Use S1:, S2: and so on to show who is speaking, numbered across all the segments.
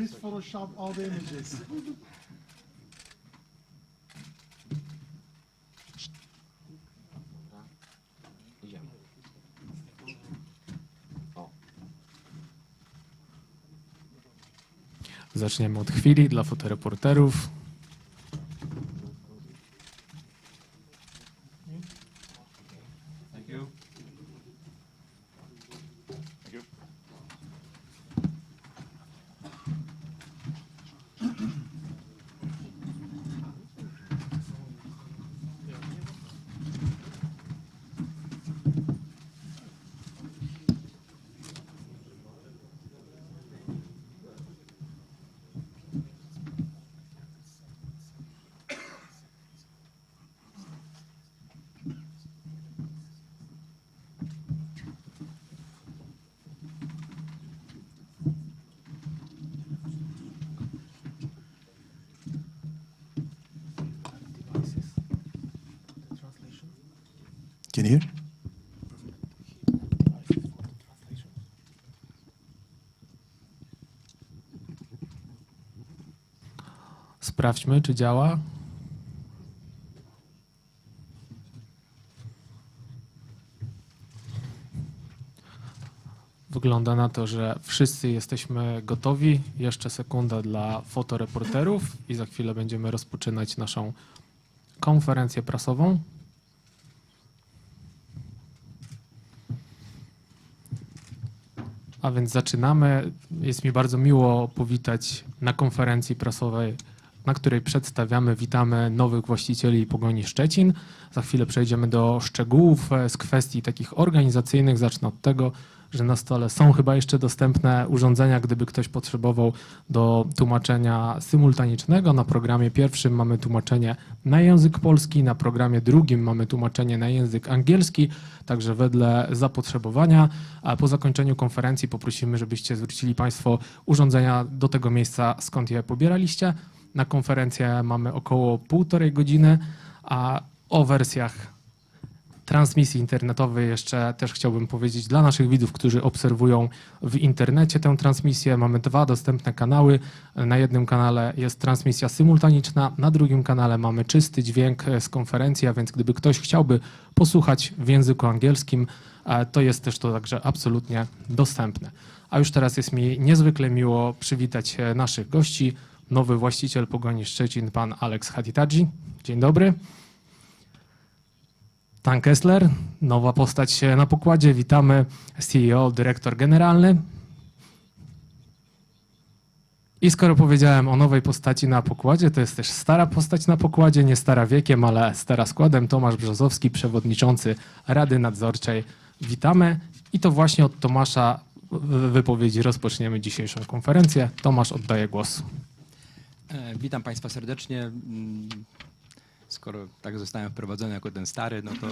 S1: Please Photoshop all the images.
S2: Zaczniemy od chwili dla fotoreporterów.
S3: Thank you. Thank you.
S1: Can you hear?
S2: Sprawdźmy, czy działa. Wygląda na to, że wszyscy jesteśmy gotowi. Jeszcze sekunda dla fotoreporterów i za chwilę będziemy rozpoczynać naszą konferencję prasową. A więc zaczynamy. Jest mi bardzo miło powitać na konferencji prasowej, na której witamy nowych właścicieli Pogoni Szczecin. Za chwilę przejdziemy do szczegółów z kwestii takich organizacyjnych. Zacznę od tego, że na stole są chyba jeszcze dostępne urządzenia, gdyby ktoś potrzebował do tłumaczenia symultanicznego. Na programie pierwszym mamy tłumaczenie na język polski, na programie drugim mamy tłumaczenie na język angielski, także wedle zapotrzebowania. A po zakończeniu konferencji poprosimy, żebyście zwrócili Państwo urządzenia do tego miejsca, skąd je pobieraliście. Na konferencję mamy około 1,5 godziny, a o wersjach transmisji internetowej jeszcze też chciałbym powiedzieć dla naszych widzów, którzy obserwują w internecie tę transmisję. Mamy 2 dostępne kanały. Na jednym kanale jest transmisja symultaniczna, na drugim kanale mamy czysty dźwięk z konferencji, a więc gdyby ktoś chciałby posłuchać w języku angielskim, to jest też to także absolutnie dostępne. A już teraz jest mi niezwykle miło przywitać naszych gości. Nowy właściciel Pogoni Szczecin, pan Alex Hadidadzi. Dzień dobry. Pan Kessler, nowa postać na pokładzie. Witamy. CEO, dyrektor generalny. I skoro powiedziałem o nowej postaci na pokładzie, to jest też stara postać na pokładzie, nie stara wiekiem, ale stara składem. Tomasz Brzozowski, przewodniczący Rady Nadzorczej. Witamy. I to właśnie od Tomasza wypowiedzi rozpoczniemy dzisiejszą konferencję. Tomasz, oddaję głos.
S4: Witam Państwa serdecznie. Skoro tak zostałem wprowadzony jako ten stary, no to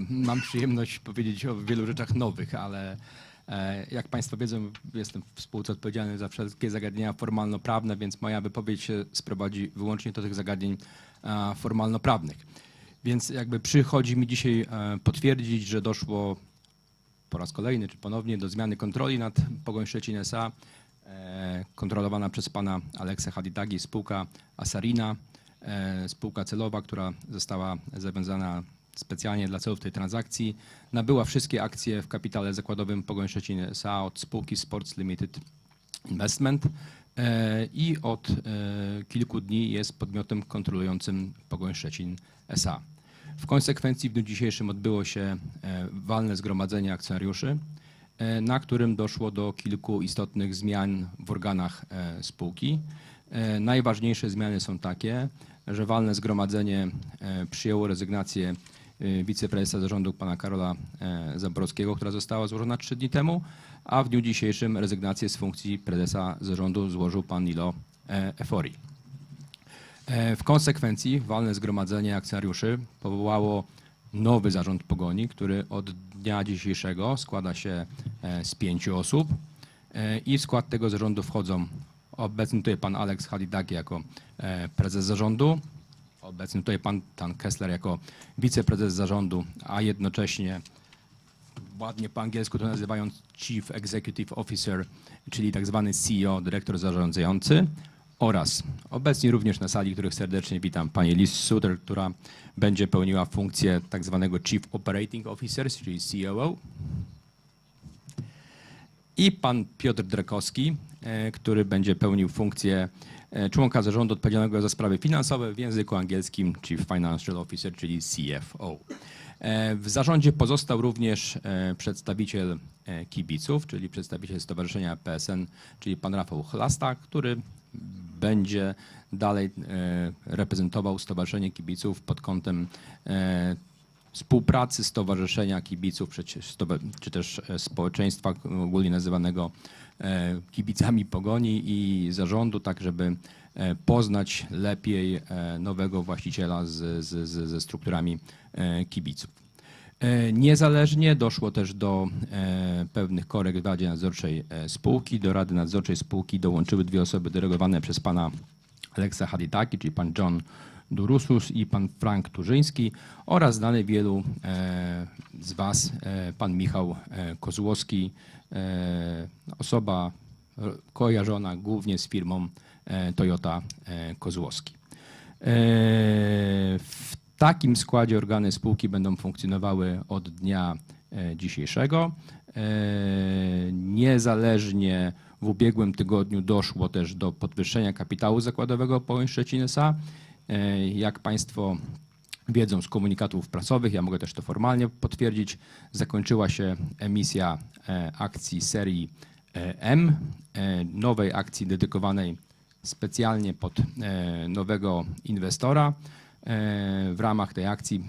S4: mam przyjemność powiedzieć o wielu rzeczach nowych, ale jak Państwo wiedzą, jestem w spółce odpowiedzialny za wszystkie zagadnienia formalno-prawne, więc moja wypowiedź się sprowadzi wyłącznie do tych zagadnień formalno-prawnych. Więc jakby przychodzi mi dzisiaj potwierdzić, że doszło po raz kolejny czy ponownie do zmiany kontroli nad Pogoń Szczecin S.A. Kontrolowana przez pana Alexa Hadidagi, spółka Asarina, spółka celowa, która została zawiązana specjalnie dla celów tej transakcji, nabyła wszystkie akcje w kapitale zakładowym Pogoń Szczecin S.A. od spółki Sports Limited Investment i od kilku dni jest podmiotem kontrolującym Pogoń Szczecin S.A. W konsekwencji w dniu dzisiejszym odbyło się walne zgromadzenie akcjonariuszy, na którym doszło do kilku istotnych zmian w organach spółki. Najważniejsze zmiany są takie, że walne zgromadzenie przyjęło rezygnację wiceprezesa zarządu pana Karola Zaborowskiego, która została złożona 3 dni temu, a w dniu dzisiejszym rezygnację z funkcji prezesa zarządu złożył pan Nilo Efori. W konsekwencji walne zgromadzenie akcjonariuszy powołało nowy zarząd Pogoni, który od dnia dzisiejszego składa się z 5 osób i w skład tego zarządu wchodzą obecny tutaj pan Alex Hadidagi jako prezes zarządu, obecny tutaj pan Kessler jako wiceprezes zarządu, a jednocześnie ładnie po angielsku to nazywają Chief Executive Officer, czyli tak zwany CEO, dyrektor zarządzający, oraz obecnie również na sali, których serdecznie witam, pani Liz Suter, która będzie pełniła funkcję tak zwanego Chief Operating Officer, czyli COO, i pan Piotr Drakowski, który będzie pełnił funkcję członka zarządu odpowiedzialnego za sprawy finansowe w języku angielskim Chief Financial Officer, czyli CFO. W zarządzie pozostał również przedstawiciel kibiców, czyli przedstawiciel Stowarzyszenia PSN, czyli pan Rafał Chlasta, który będzie dalej reprezentował Stowarzyszenie Kibiców pod kątem współpracy Stowarzyszenia Kibiców, czy też społeczeństwa ogólnie nazywanego kibicami Pogoni i zarządu, tak żeby poznać lepiej nowego właściciela ze strukturami kibiców. Niezależnie doszło też do pewnych korekt w Radzie Nadzorczej spółki. Do Rady Nadzorczej spółki dołączyły dwie osoby delegowane przez pana Aleksa Haditaki, czyli pan John Durusus i pan Frank Turzyński, oraz znany wielu z was pan Michał Kozłowski, osoba kojarzona głównie z firmą Toyota Kozłowski. W takim składzie organy spółki będą funkcjonowały od dnia dzisiejszego. Niezależnie w ubiegłym tygodniu doszło też do podwyższenia kapitału zakładowego Pogoń Szczecin S.A. Jak państwo wiedzą z komunikatów prasowych, ja mogę też to formalnie potwierdzić, zakończyła się emisja akcji serii M, nowej akcji dedykowanej specjalnie pod nowego inwestora. W ramach tej akcji,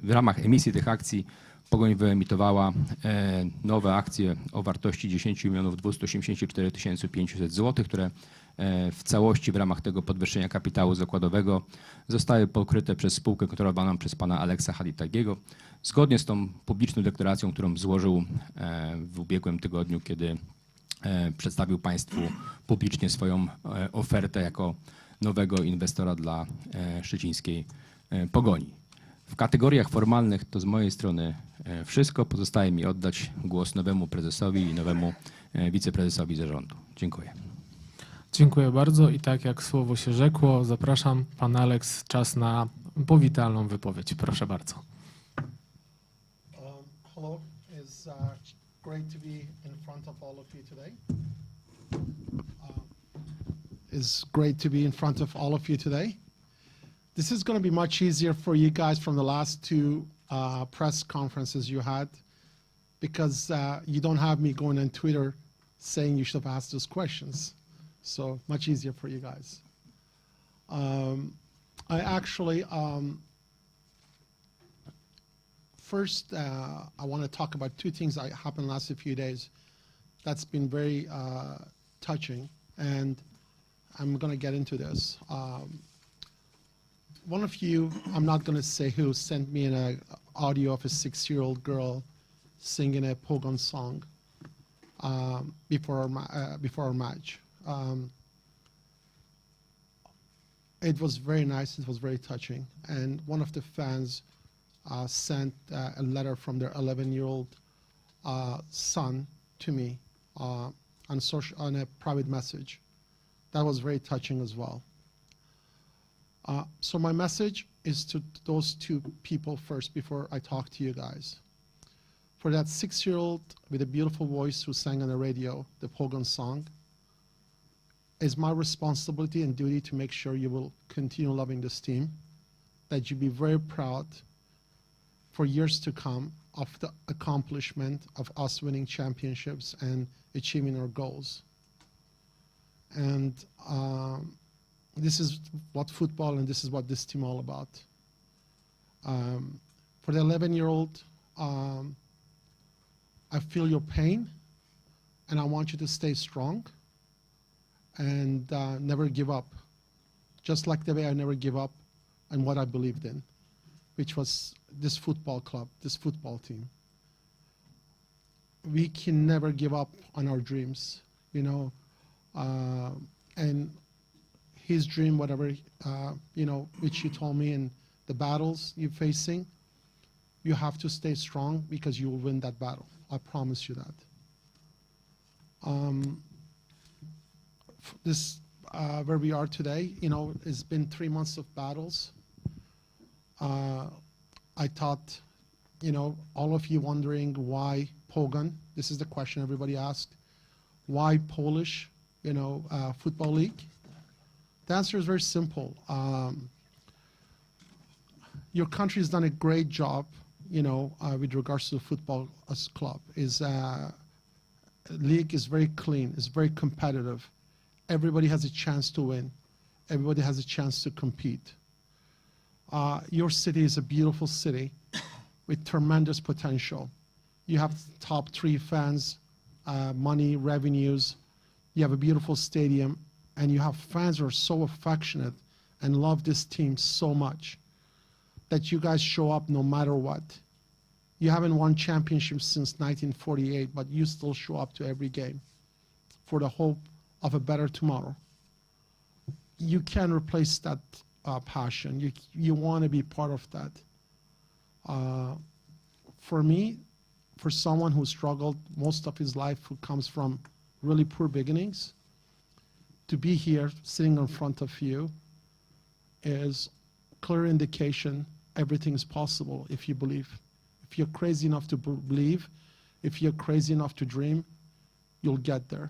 S4: w ramach emisji tych akcji Pogoń wyemitowała nowe akcje o wartości 10 284 500 zł, które w całości w ramach tego podwyższenia kapitału zakładowego zostały pokryte przez spółkę kontrolowaną przez pana Aleksa Haditagiego, zgodnie z tą publiczną deklaracją, którą złożył w ubiegłym tygodniu, kiedy przedstawił państwu publicznie swoją ofertę jako nowego inwestora dla szczecińskiej Pogoni. W kategoriach formalnych to z mojej strony wszystko. Pozostaje mi oddać głos nowemu prezesowi i nowemu wiceprezesowi zarządu. Dziękuję.
S2: Dziękuję bardzo i tak jak słowo się rzekło, zapraszam pan Aleks, czas na powitalną wypowiedź. Proszę bardzo.
S1: Hello, it's great to be in front of all of you today. It's great to be in front of all of you today. This is going to be much easier for you guys from the last two press conferences you had, because you don't have me going on Twitter saying you should have asked those questions. So much easier for you guys. I actually, first, I want to talk about two things that happened last few days that's been very touching, and I'm going to get into this. One of you, I'm not going to say who, sent me an audio of a 6-year-old girl singing a Pogoń song before our match. It was very nice, it was very touching, and one of the fans sent a letter from their 11-year-old son to me on a private message. That was very touching as well. So my message is to those two people first before I talk to you guys. For that 6-year-old with a beautiful voice who sang on the radio the Pogoń song, it's my responsibility and duty to make sure you will continue loving this team, that you be very proud for years to come of the accomplishment of us winning championships and achieving our goals. And this is what football and this is what this team all about. For the 11-year-old, I feel your pain, and I want you to stay strong and never give up. Just like the way I never give up on what I believed in, which was this football club, this football team. We can never give up on our dreams, you know, and his dream, whatever, you know, which you told me in the battles you're facing, you have to stay strong because you will win that battle. I promise you that. This where we are today, you know, it's been 3 months of battles. I thought, you know, all of you wondering why Pogoń. This is the question everybody asked. Why Polish, you know, football league? The answer is very simple. Your country has done a great job, you know, with regards to football as club. League is very clean. It's very competitive. Everybody has a chance to win. Everybody has a chance to compete. Your city is a beautiful city with tremendous potential. You have top 3 fans, money, revenues. You have a beautiful stadium, and you have fans who are so affectionate and love this team so much that you guys show up no matter what. You haven't won championships since 1948, but you still show up to every game for the hope of a better tomorrow. You can't replace that passion. You want to be part of that. For me, for someone who struggled most of his life, who comes from really poor beginnings, to be here sitting in front of you is clear indication everything is possible if you believe. If you're crazy enough to believe, if you're crazy enough to dream, you'll get there.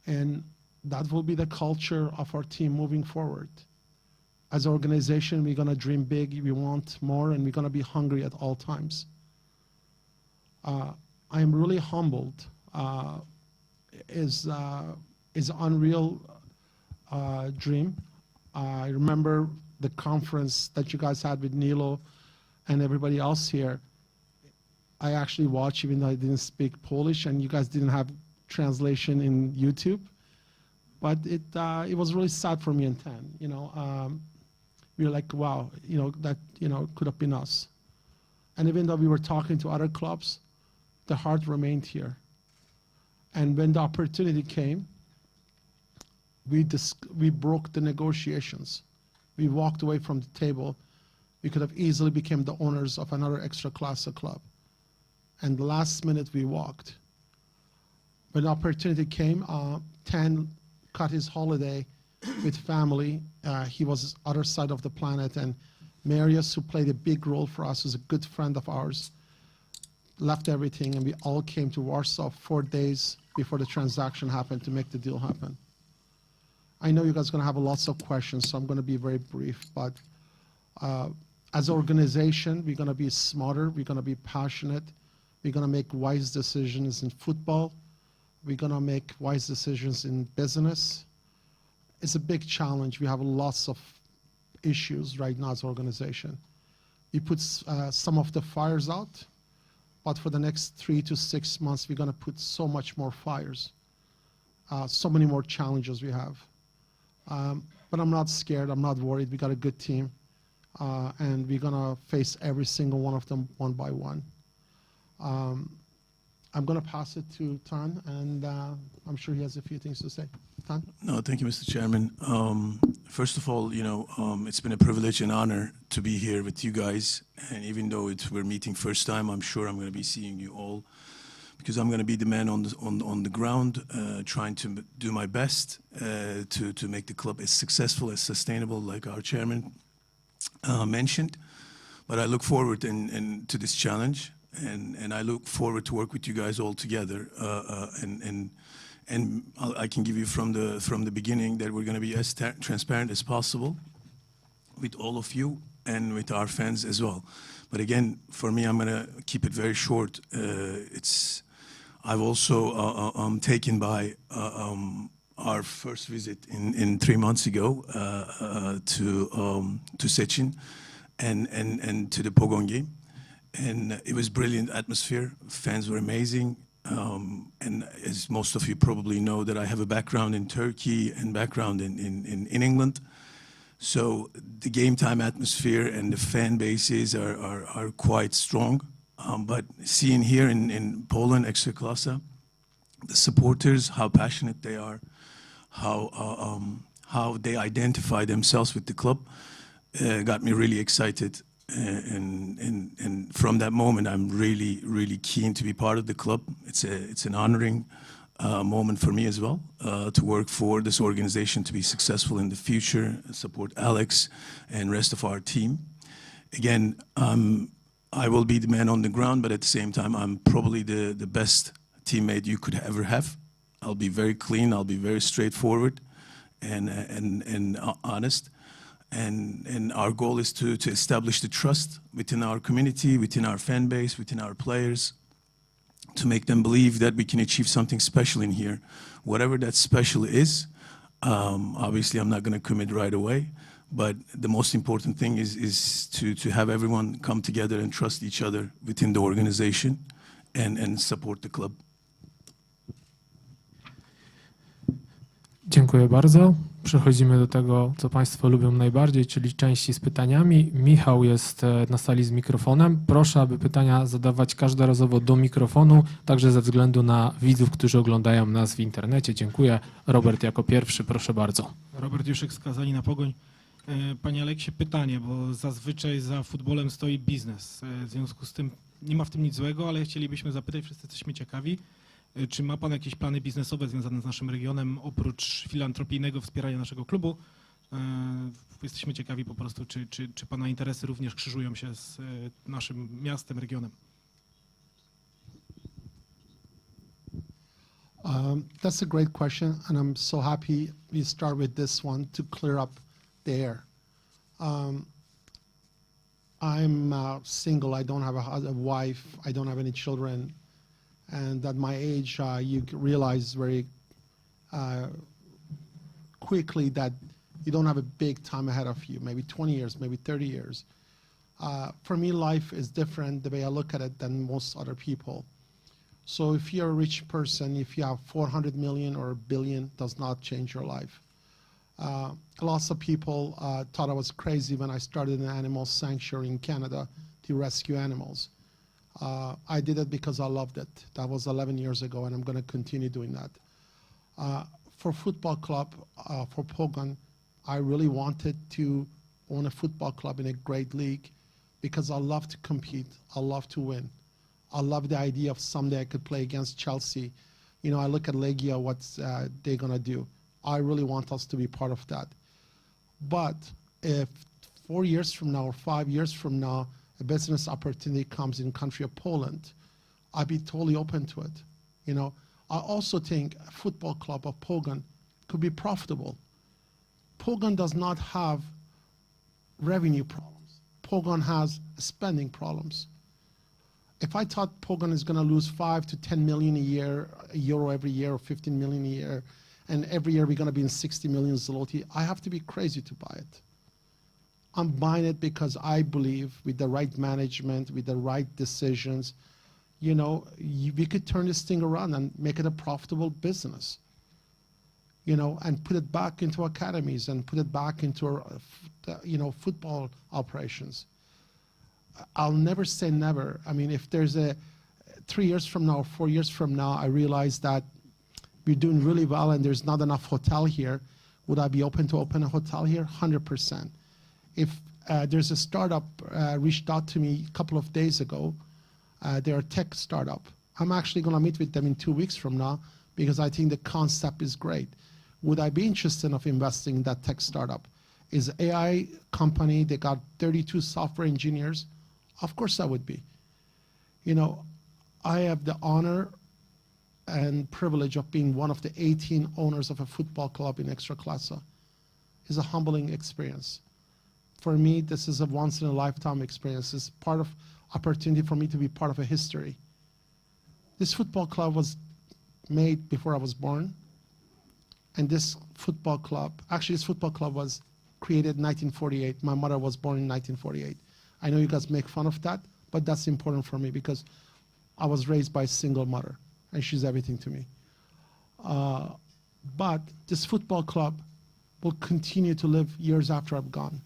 S1: And that will be the culture of our team moving forward. As an organization, we're going to dream big, we want more, and we're going to be hungry at all times. I am really humbled. Is unreal dream. I remember the conference that you guys had with Nilo and everybody else here. I actually watched, even though I didn't speak Polish, and you guys didn't have translation in YouTube. But it was really sad for me and Tan. You know, we were like, wow, you know, that, you know, could have been us. And even though we were talking to other clubs, the heart remained here. And when the opportunity came, we broke the negotiations. We walked away from the table. We could have easily become the owners of another Ekstraklasa club. And the last minute we walked. When the opportunity came, Tan cut his holiday with family. He was other side of the planet, and Marius, who played a big role for us, is a good friend of ours, left everything, and we all came to Warsaw 4 days before the transaction happened to make the deal happen. I know you guys are going to have lots of questions, so I'm going to be very brief, but as an organization, we're going to be smarter, we're going to be passionate, we're going to make wise decisions in football, we're going to make wise decisions in business. It's a big challenge. We have lots of issues right now as an organization. We put some of the fires out, but for the next 3 to 6 months, we're going to put so much more fires, so many more challenges we have. But I'm not scared. I'm not worried. We got a good team, and we're going to face every single one of them one by one. I'm going to pass it to Tan, and I'm sure he has a few things to say. Tan?
S5: No, thank you, Mr. Chairman. First of all, you know, it's been a privilege and honor to be here with you guys. And even though we're meeting first time, I'm sure I'm going to be seeing you all, because I'm going to be the man on the ground, trying to do my best to make the club as successful, as sustainable, like our chairman mentioned. But I look forward to this challenge, and I look forward to work with you guys all together. And I can give you from the beginning that we're going to be as transparent as possible with all of you and with our fans as well. But again, for me, I'm going to keep it very short. I've also taken by our first visit in 3 months ago to Szczecin and to the Pogoń game, and it was brilliant atmosphere. Fans were amazing. And as most of you probably know, that I have a background in Turkey and background in England. So the game time atmosphere and the fan bases are quite strong. But seeing here in Poland, Ekstraklasa, the supporters, how passionate they are, how they identify themselves with the club, got me really excited And from that moment, I'm really keen to be part of the club. It's an honoring moment for me as well to work for this organization to be successful in the future, support Alex and rest of our team. Again, I will be the man on the ground, but at the same time, I'm probably the best teammate you could ever have. I'll be very clean. I'll be very straightforward and honest. And our goal is to establish the trust within our community, within our fan base, within our players, to make them believe that we can achieve something special in here. Whatever that special is, obviously I'm not going to commit right away, but the most important thing is to have everyone come together and trust each other within the organization and support the club.
S2: Dziękuję bardzo. Przechodzimy do tego, co Państwo lubią najbardziej, czyli części z pytaniami. Michał jest na sali z mikrofonem. Proszę, aby pytania zadawać każdorazowo do mikrofonu, także ze względu na widzów, którzy oglądają nas w internecie. Dziękuję. Robert jako pierwszy, proszę bardzo.
S6: Robert Juszek, Skazani na Pogoń. Panie Aleksie, pytanie, bo zazwyczaj za futbolem stoi biznes. W związku z tym nie ma w tym nic złego, ale chcielibyśmy zapytać, wszyscy jesteśmy ciekawi, czy ma Pan jakieś plany biznesowe związane z naszym regionem, oprócz filantropijnego wspierania naszego klubu? Jesteśmy ciekawi po prostu, czy Pana interesy również krzyżują się z naszym miastem, regionem?
S1: That's a great question, and I'm so happy we start with this one to clear up the air. I'm single. I don't have a wife. I don't have any children. And at my age, you realize very quickly that you don't have a big time ahead of you, maybe 20 years, maybe 30 years. For me, life is different the way I look at it than most other people. So if you're a rich person, if you have 400 million or a billion, does not change your life. Lots of people thought I was crazy when I started an animal sanctuary in Canada to rescue animals. I did it because I loved it. That was 11 years ago, and I'm going to continue doing that. For football club, for Pogoń, I really wanted to own a football club in a great league because I love to compete. I love to win. I love the idea of someday I could play against Chelsea. You know, I look at Legia, what they're going to do. I really want us to be part of that. But if 4 years from now or 5 years from now, a business opportunity comes in country of Poland, I'd be totally open to it. You know, I also think a football club of Pogoń could be profitable. Pogoń does not have revenue problems. Pogoń has spending problems. If I thought Pogoń is going to lose 5 to 10 million a year, euro every year, or 15 million a year, and every year we're going to be in 60 million zloty, I have to be crazy to buy it. I'm buying it because I believe with the right management, with the right decisions, you know, we could turn this thing around and make it a profitable business, you know, and put it back into academies and put it back into, you know, football operations. I'll never say never. I mean, if there's a 3 years from now, 4 years from now, I realize that we're doing really well and there's not enough hotel here, would I be open to open a hotel here? 100%. If there's a startup reached out to me a couple of days ago, they're a tech startup. I'm actually going to meet with them in 2 weeks from now because I think the concept is great. Would I be interested in investing in that tech startup? Is AI company, they got 32 software engineers. Of course I would be. You know, I have the honor and privilege of being one of the 18 owners of a football club in Ekstraklasa. It's a humbling experience. For me, this is a once-in-a-lifetime experience. It's part of opportunity for me to be part of a history. This football club was made before I was born. And this football club was created in 1948. My mother was born in 1948. I know you guys make fun of that, but that's important for me because I was raised by a single mother, and she's everything to me. But this football club will continue to live years after I'm gone.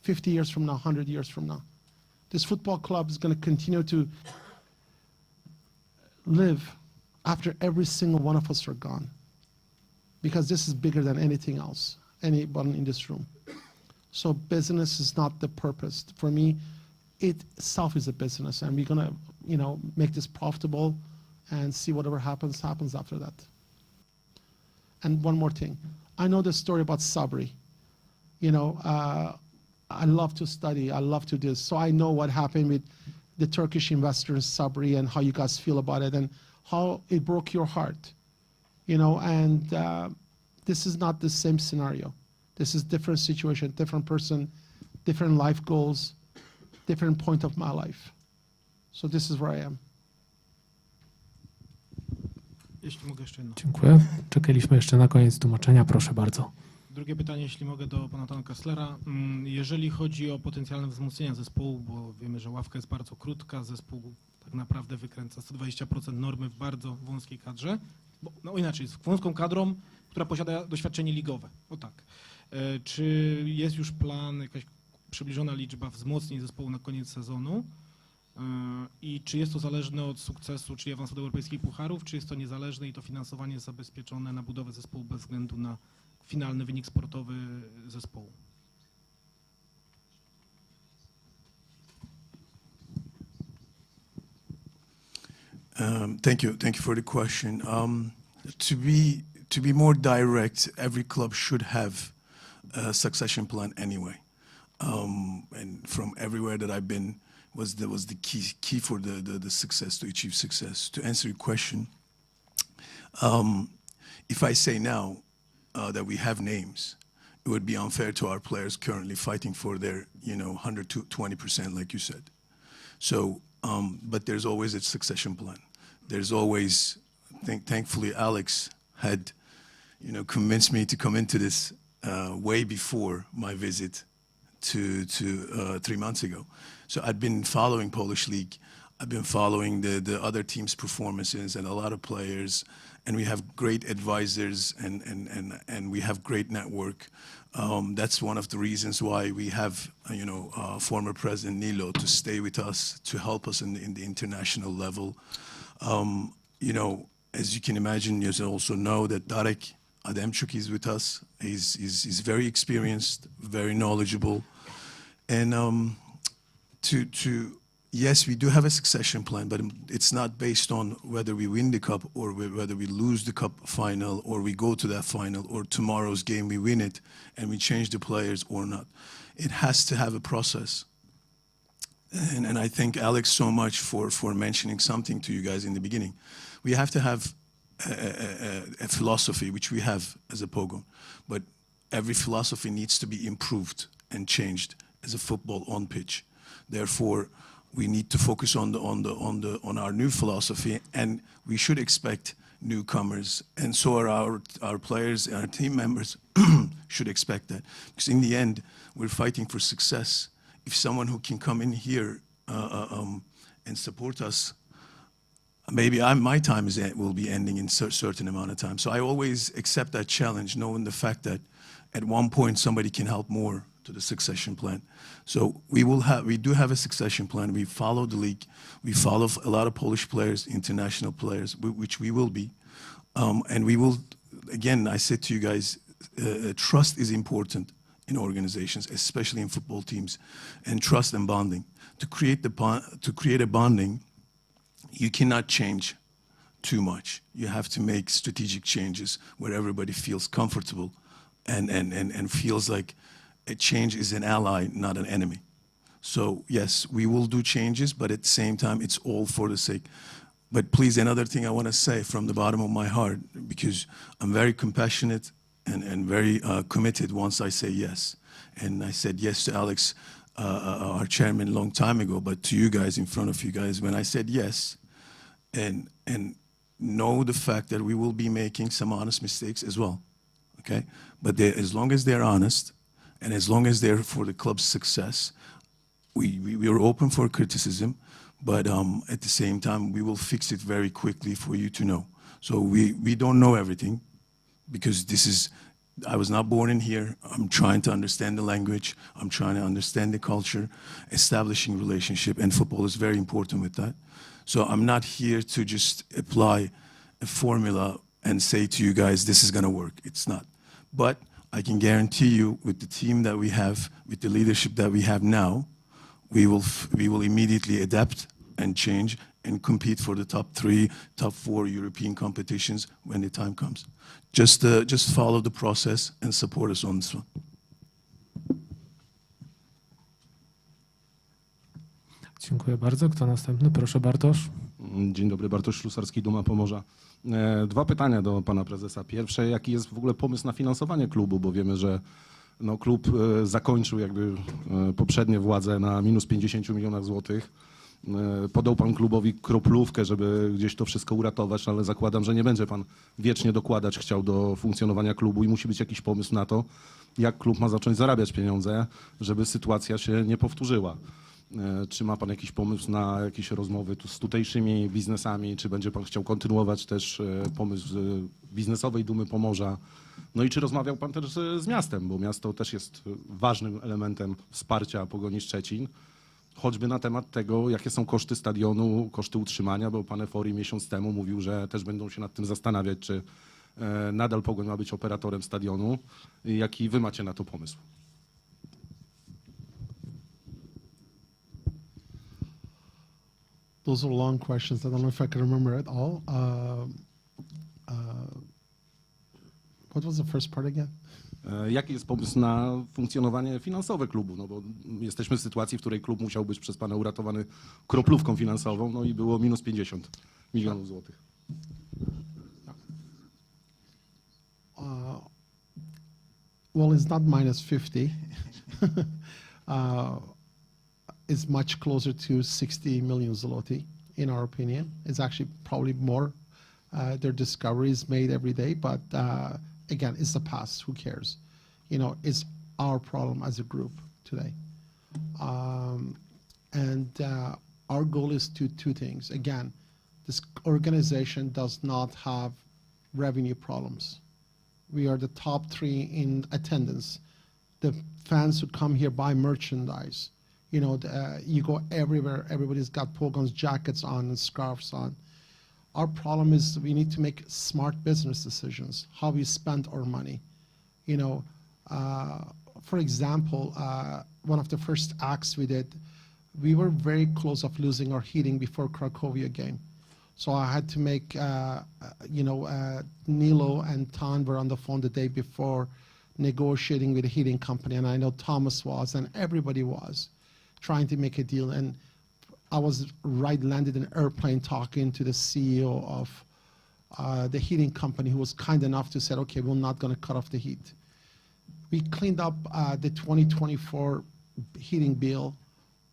S1: 50 years from now, 100 years from now. This football club is going to continue to live after every single one of us are gone. Because this is bigger than anything else, anyone in this room. So business is not the purpose. For me, itself is a business, and we're gonna, make this profitable, and see whatever happens after that. And one more thing, I know the story about Sabri. I love to study, I love to do this, so I know what happened with the Turkish investors, Sabri, and how you guys feel about it, and how it broke your heart. And this is not the same scenario. This is different situation, different person, different life goals, different point of my life. So this is where I am.
S6: Jeśli mogę jeszcze jedno.
S2: Dziękuję. Czekaliśmy jeszcze na koniec tłumaczenia, proszę bardzo.
S6: Drugie pytanie, jeśli mogę, do pana Tona Kesslera. Jeżeli chodzi o potencjalne wzmocnienia zespołu, bo wiemy, że ławka jest bardzo krótka, zespół tak naprawdę wykręca 120% normy w bardzo wąskiej kadrze, inaczej, z wąską kadrą, która posiada doświadczenie ligowe. O tak. Czy jest już plan, jakaś przybliżona liczba wzmocnień zespołu na koniec sezonu? I czy jest to zależne od sukcesu, czyli awansu do europejskich pucharów, czy jest to niezależne i to finansowanie jest zabezpieczone na budowę zespołu bez względu na finalny wynik sportowy zespołu?
S5: Thank you for the question. To be more direct, every club should have a succession plan anyway. And from everywhere that I've been, was the key for the success, to achieve success. To answer your question, if I say now that we have names, it would be unfair to our players currently fighting for their 120%, like you said. So, but there's always a succession plan. There's always, thankfully, Alex had, convinced me to come into this way before my visit to 3 months ago. So I'd been following Polish League. I've been following the other teams' performances and a lot of players, and we have great advisors and we have great network. That's one of the reasons why we have, former President Nilo to stay with us, to help us in the international level. As you can imagine, you also know that Darek Ademchuk is with us. He's very experienced, very knowledgeable. And yes, we do have a succession plan, but it's not based on whether we win the cup or whether we lose the cup final or we go to that final or tomorrow's game we win it and we change the players or not. It has to have a process. And I thank Alex so much for mentioning something to you guys in the beginning. We have to have a philosophy, which we have as a Pogoń, but every philosophy needs to be improved and changed as a football on pitch. Therefore, we need to focus on our new philosophy, and we should expect newcomers, and so are our players and our team members should expect that, because in the end, we're fighting for success. If someone who can come in here and support us, maybe my time will be ending in a certain amount of time. So I always accept that challenge, knowing the fact that at one point somebody can help more to the succession plan. So we do have a succession plan. We follow the league. We follow a lot of Polish players, international players, which we will be. And we will, again, I said to you guys, trust is important in organizations, especially in football teams, and trust and bonding. To create a bonding, you cannot change too much. You have to make strategic changes where everybody feels comfortable and feels like a change is an ally, not an enemy. So yes, we will do changes, but at the same time, it's all for the sake. But please, another thing I want to say from the bottom of my heart, because I'm very compassionate and very committed once I say yes. And I said yes to Alex, our chairman, a long time ago, but to you guys, in front of you guys, when I said yes, and know the fact that we will be making some honest mistakes as well, okay? But as long as they're honest, and as long as they're for the club's success, we are open for criticism, but at the same time, we will fix it very quickly for you to know. So we don't know everything, because I was not born in here. I'm trying to understand the language. I'm trying to understand the culture, establishing relationship, and football is very important with that. So I'm not here to just apply a formula and say to you guys, this is gonna work. It's not. But I can guarantee you, with the team that we have, with the leadership that we have now, we will immediately adapt and change and compete for the top 3, top 4 European competitions when the time comes. Just follow the process and support us on this one.
S2: Dziękuję bardzo. Kto następny? Proszę, Bartosz.
S7: Dzień dobry, Bartosz Ślusarski, Duma Pomorza. 2 pytania do pana prezesa. Pierwsze, jaki jest w ogóle pomysł na finansowanie klubu, bo wiemy, że no, klub zakończył jakby poprzednie władze na minus 50 milionach złotych. Podał pan klubowi kroplówkę, żeby gdzieś to wszystko uratować, ale zakładam, że nie będzie pan wiecznie dokładać chciał do funkcjonowania klubu i musi być jakiś pomysł na to, jak klub ma zacząć zarabiać pieniądze, żeby sytuacja się nie powtórzyła. Czy ma pan jakiś pomysł na jakieś rozmowy tu z tutejszymi biznesami, czy będzie pan chciał kontynuować też pomysł biznesowej Dumy Pomorza? No i czy rozmawiał pan też z miastem, bo miasto też jest ważnym elementem wsparcia Pogoni Szczecin, choćby na temat tego, jakie są koszty stadionu, koszty utrzymania, bo pan Efori miesiąc temu mówił, że też będą się nad tym zastanawiać, czy nadal Pogoń ma być operatorem stadionu. Jaki wy macie na to pomysł?
S1: Those are long questions. I don't know if I can remember it all. What was the first part again?
S7: Jaki jest pomysł na funkcjonowanie finansowe klubu? No bo jesteśmy w sytuacji, w której klub musiał być przez pana uratowany kroplówką finansową, no i było minus 50 milionów złotych.
S1: Well, it's not minus 50. It's much closer to 60 million zloty, in our opinion. It's actually probably more. Their discovery is made every day, but again, it's the past. Who cares? You know, it's our problem as a group today. Our goal is to 2 things. Again, this organization does not have revenue problems. We are the top 3 in attendance. The fans who come here buy merchandise. You know, you go everywhere, everybody's got Pogon's jackets on and scarves on. Our problem is we need to make smart business decisions, how we spend our money. You know, for example, one of the first acts we did, we were very close of losing our heating before Cracovia game. So I had to make, Nilo and Tan were on the phone the day before negotiating with a heating company, and I know Thomas was, and everybody was trying to make a deal. And I was landed in an airplane talking to the CEO of the heating company, who was kind enough to say, okay, we're not going to cut off the heat. We cleaned up the 2024 heating bill,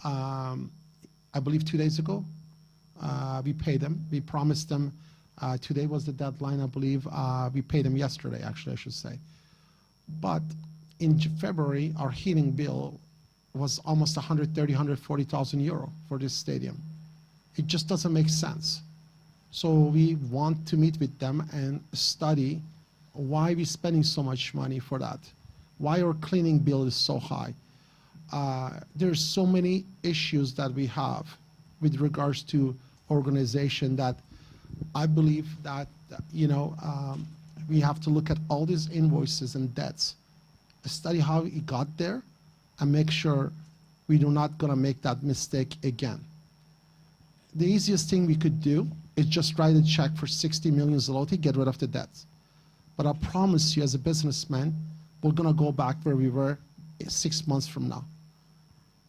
S1: I believe 2 days ago. We paid them. We promised them. Today was the deadline, I believe. We paid them yesterday, actually, I should say. But in February, our heating bill was almost 130, 140,000 euro for this stadium. It just doesn't make sense. So we want to meet with them and study why we're spending so much money for that, why our cleaning bill is so high. There's so many issues that we have with regards to organization that I believe that, we have to look at all these invoices and debts, study how it got there, and make sure we're not going to make that mistake again. The easiest thing we could do is just write a check for 60 million zloty, get rid of the debts. But I promise you, as a businessman, we're going to go back where we were 6 months from now.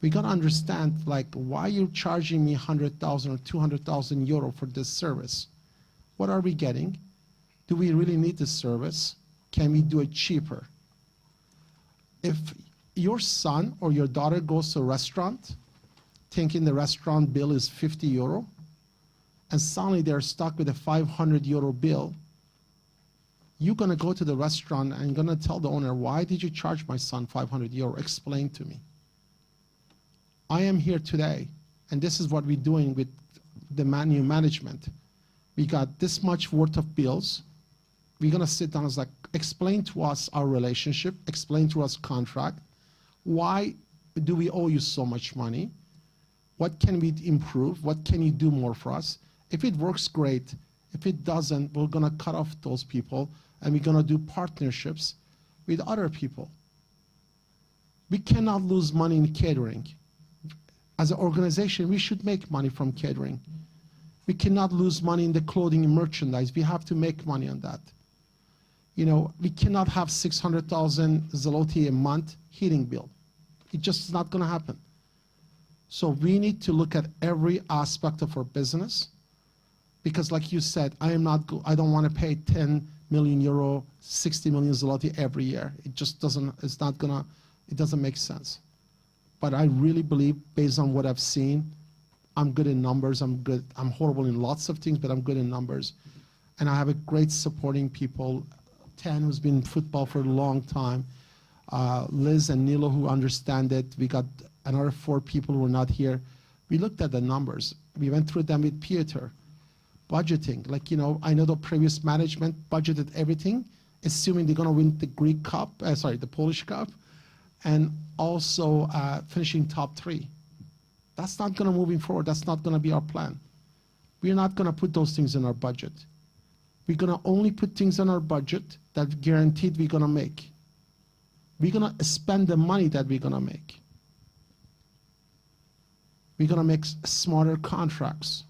S1: We got to understand, why you're charging me 100,000 or 200,000 euro for this service. What are we getting? Do we really need this service? Can we do it cheaper? If your son or your daughter goes to a restaurant thinking the restaurant bill is 50 euro, and suddenly they're stuck with a 500 euro bill, you're going to go to the restaurant and going to tell the owner, why did you charge my son 500 euro? Explain to me. I am here today, and this is what we're doing with the new management. We got this much worth of bills. We're going to sit down and explain to us our relationship, explain to us contract. Why do we owe you so much money? What can we improve? What can you do more for us? If it works, great. If it doesn't, we're going to cut off those people, and we're going to do partnerships with other people. We cannot lose money in catering. As an organization, we should make money from catering. We cannot lose money in the clothing and merchandise. We have to make money on that. You know, we cannot have 600,000 zloty a month heating bill. It just is not going to happen. So we need to look at every aspect of our business, because like you said, I don't want to pay 10 million euro, 60 million zloty every year. It just doesn't, it doesn't make sense. But I really believe, based on what I've seen, I'm good in numbers. I'm horrible in lots of things, but I'm good in numbers. And I have a great supporting people. Tan, who's been in football for a long time. Liz and Nilo, who understand it. We got another 4 people who are not here. We looked at the numbers. We went through them with Peter. Budgeting, like, you know, I know the previous management budgeted everything, assuming they're going to win the Greek Cup, the Polish Cup, and also finishing top 3. That's not going to moving forward. That's not going to be our plan. We're not going to put those things in our budget. We're going to only put things in our budget that guaranteed we're going to make. We're going to spend the money that we're going to make. We're going to make smarter contracts.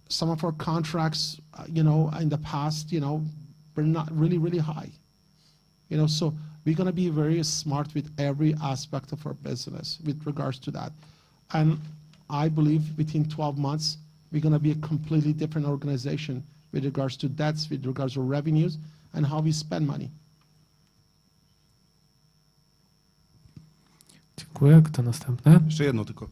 S1: Some of our contracts, you know, in the past, you know, were not really, really high. You know, so we're going to be very smart with every aspect of our business with regards to that. And I believe within 12 months, we're going to be a completely different organization with regards to debts, with regards to revenues, and how we spend money.
S2: Dziękuję. Kto następny?
S7: Jeszcze jedno tylko.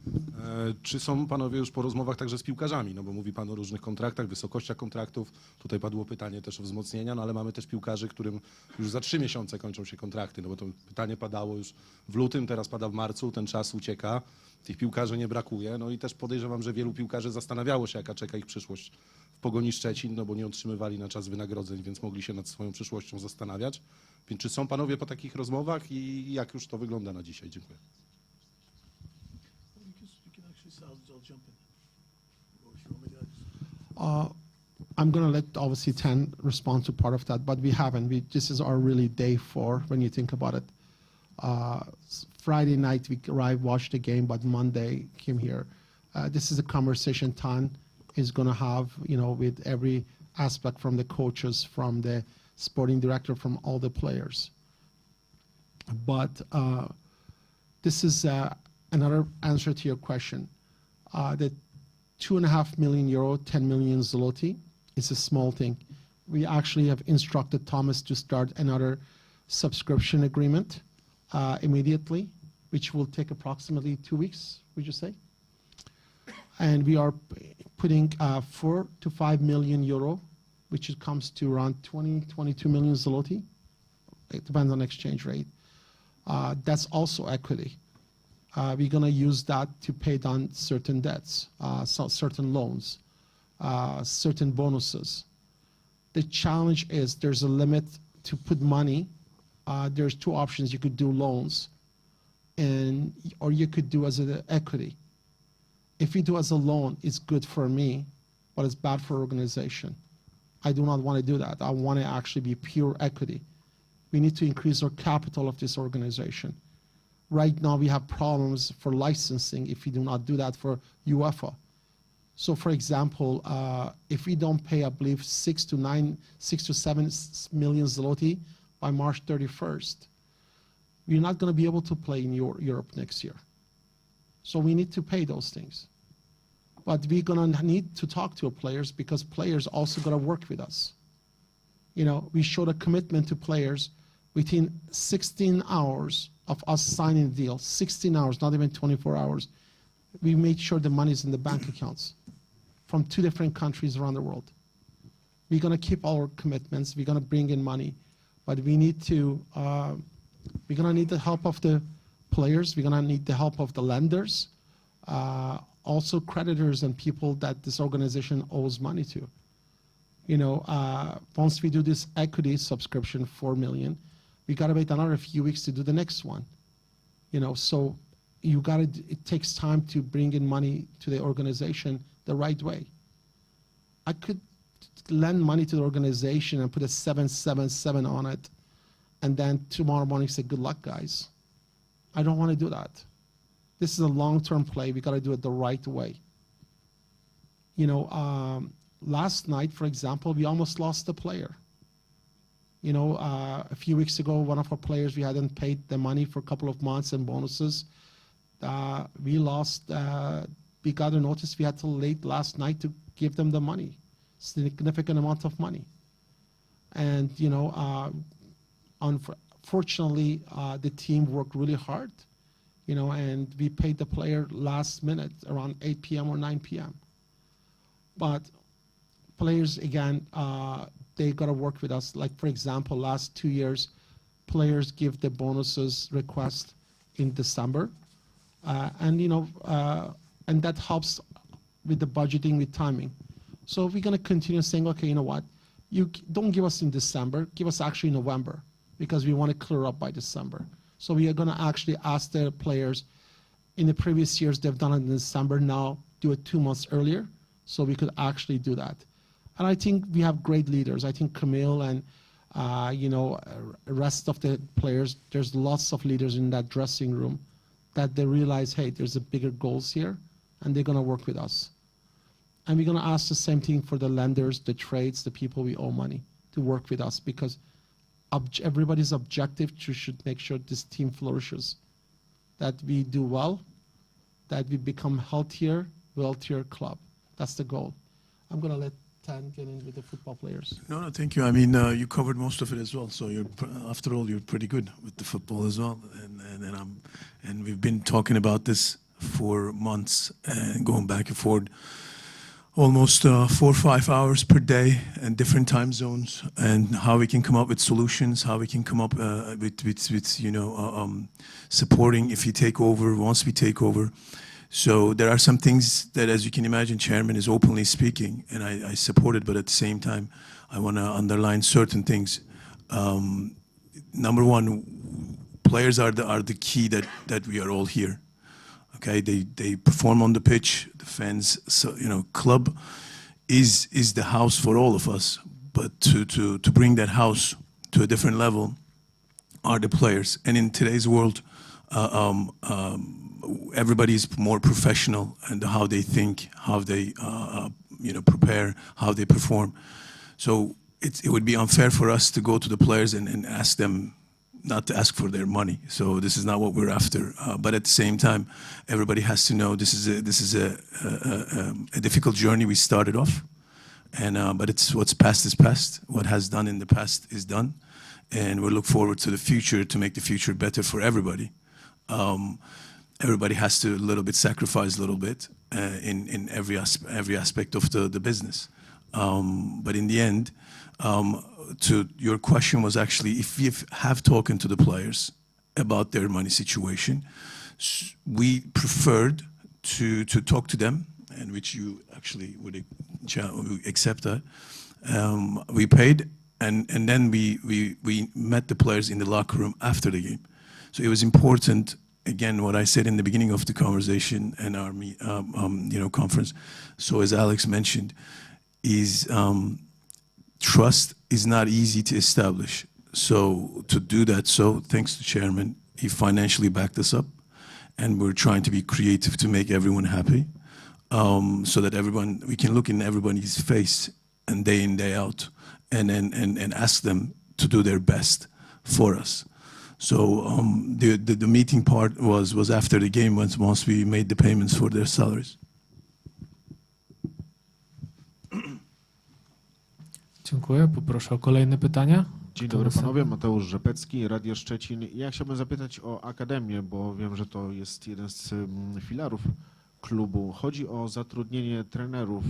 S7: Czy są panowie już po rozmowach także z piłkarzami? No bo mówi pan o różnych kontraktach, wysokościach kontraktów. Tutaj padło pytanie też o wzmocnienia, no ale mamy też piłkarzy, którym już za 3 miesiące kończą się kontrakty. No bo to pytanie padało już w lutym, teraz pada w marcu, ten czas ucieka. Tych piłkarzy nie brakuje. No i też podejrzewam, że wielu piłkarzy zastanawiało się, jaka czeka ich przyszłość w Pogoni Szczecin, no bo nie otrzymywali na czas wynagrodzeń, więc mogli się nad swoją przyszłością zastanawiać. Więc czy są panowie po takich rozmowach i jak już to wygląda na dzisiaj? Dziękuję.
S1: I'm going to let obviously Tan respond to part of that, but we haven't. This is our really day 4 when you think about it. Friday night we arrived, watched the game, but Monday came here. This is a conversation Tan is going to have, you know, with every aspect, from the coaches, from the sporting director, from all the players. But this is another answer to your question. The 2.5 million euro, 10 million zloty is a small thing. We actually have instructed Thomas to start another subscription agreement immediately, which will take approximately 2 weeks, would you say? And we are putting 4 to 5 million euro, which comes to around 22 million zloty. It depends on exchange rate. That's also equity. We're going to use that to pay down certain debts, certain loans, certain bonuses. The challenge is there's a limit to put money. There's 2 options. You could do loans, or you could do as an equity. If you do as a loan, it's good for me, but it's bad for organization. I do not want to do that. I want to actually be pure equity. We need to increase our capital of this organization. Right now, we have problems for licensing if we do not do that for UEFA. So, for example, if we don't pay, I believe, 6 to 7 million zloty by March 31st, we're not going to be able to play in Europe next year. So we need to pay those things. But we're going to need to talk to our players, because players also got to work with us. You know, we showed a commitment to players within 16 hours of us signing the deal, 16 hours, not even 24 hours. We made sure the money's in the bank accounts from 2 different countries around the world. We're going to keep our commitments. We're going to bring in money, but we need to, we're going to need the help of the players. We're going to need the help of the lenders, also creditors and people that this organization owes money to. You know, once we do this equity subscription, 4 million, we got to wait another few weeks to do the next one. You know, so you got to, it takes time to bring in money to the organization the right way. I could lend money to the organization and put a 777 on it, and then tomorrow morning say, good luck, guys. I don't want to do that. this is a long-term play. We got to do it the right way. You know, last night, for example, we almost lost a player. You know, a few weeks ago, one of our players, we hadn't paid the money for a couple of months and bonuses. We lost, we got a notice we had till late last night to give them the money, significant amount of money. And, you know, unfortunately, the team worked really hard, you know, and we paid the player last minute around 8 p.m. or 9 p.m. But players, again, they got to work with us. Like, for example, last 2 years, players give the bonuses request in December. And, you know, and that helps with the budgeting, with timing. So we're going to continue saying, okay, you know what? You don't give us in December, give us actually in November, because we want to clear up by December. So we are going to actually ask the players, in the previous years, they've done it in December, now do it 2 months earlier, so we could actually do that. And I think we have great leaders. I think Camille and, you know, rest of the players, there's lots of leaders in that dressing room that they realize, hey, there's a bigger goals here, and they're going to work with us. And we're going to ask the same thing for the lenders, the trades, the people we owe money to work with us, because everybody's objective should make sure this team flourishes, that we do well, that we become healthier, wealthier club. That's the goal. I'm going to let Tan get in with the football players.
S5: No, thank you. I mean, you covered most of it as well. So after all, you're pretty good with the football as well. And we've been talking about this for months and going back and forth, almost 4 or 5 hours per day and different time zones, and how we can come up with solutions, how we can come up with you know, supporting if you take over, once we take over. So there are some things that, as you can imagine, Chairman is openly speaking, and I support it, but at the same time, I want to underline certain things. Number one, players are the key that we are all here. Okay, they perform on the pitch. The fans, so, you know, club is the house for all of us. But to bring that house to a different level are the players. And in today's world, everybody is more professional and how they think, how they you know, prepare, how they perform. So it would be unfair for us to go to the players and ask them not to ask for their money. So this is not what we're after. But at the same time, everybody has to know this is a difficult journey we started off. And but it's what's past is past. What has done in the past is done, and we look forward to the future to make the future better for everybody. Everybody has to a little bit sacrifice a little bit in every aspect of the business. But in the end, to your question was actually if we have talking to the players about their money situation, we preferred to talk to them, and which you actually would accept that. We paid, and then we met the players in the locker room after the game. So it was important. Again, what I said in the beginning of the conversation and our you know, conference. So as Alex mentioned, is trust is not easy to establish. So to do that, so thanks to Chairman, he financially backed us up, and we're trying to be creative to make everyone happy, so that we can look in everybody's face and day in, day out, and ask them to do their best for us. So the meeting part was after the game, once we made the payments for their salaries.
S2: Dziękuję. Poproszę o kolejne pytania.
S8: Dzień dobry panowie, Mateusz Rzepecki, Radio Szczecin. Ja chciałbym zapytać o Akademię, bo wiem, że to jest jeden z filarów klubu. Chodzi o zatrudnienie trenerów.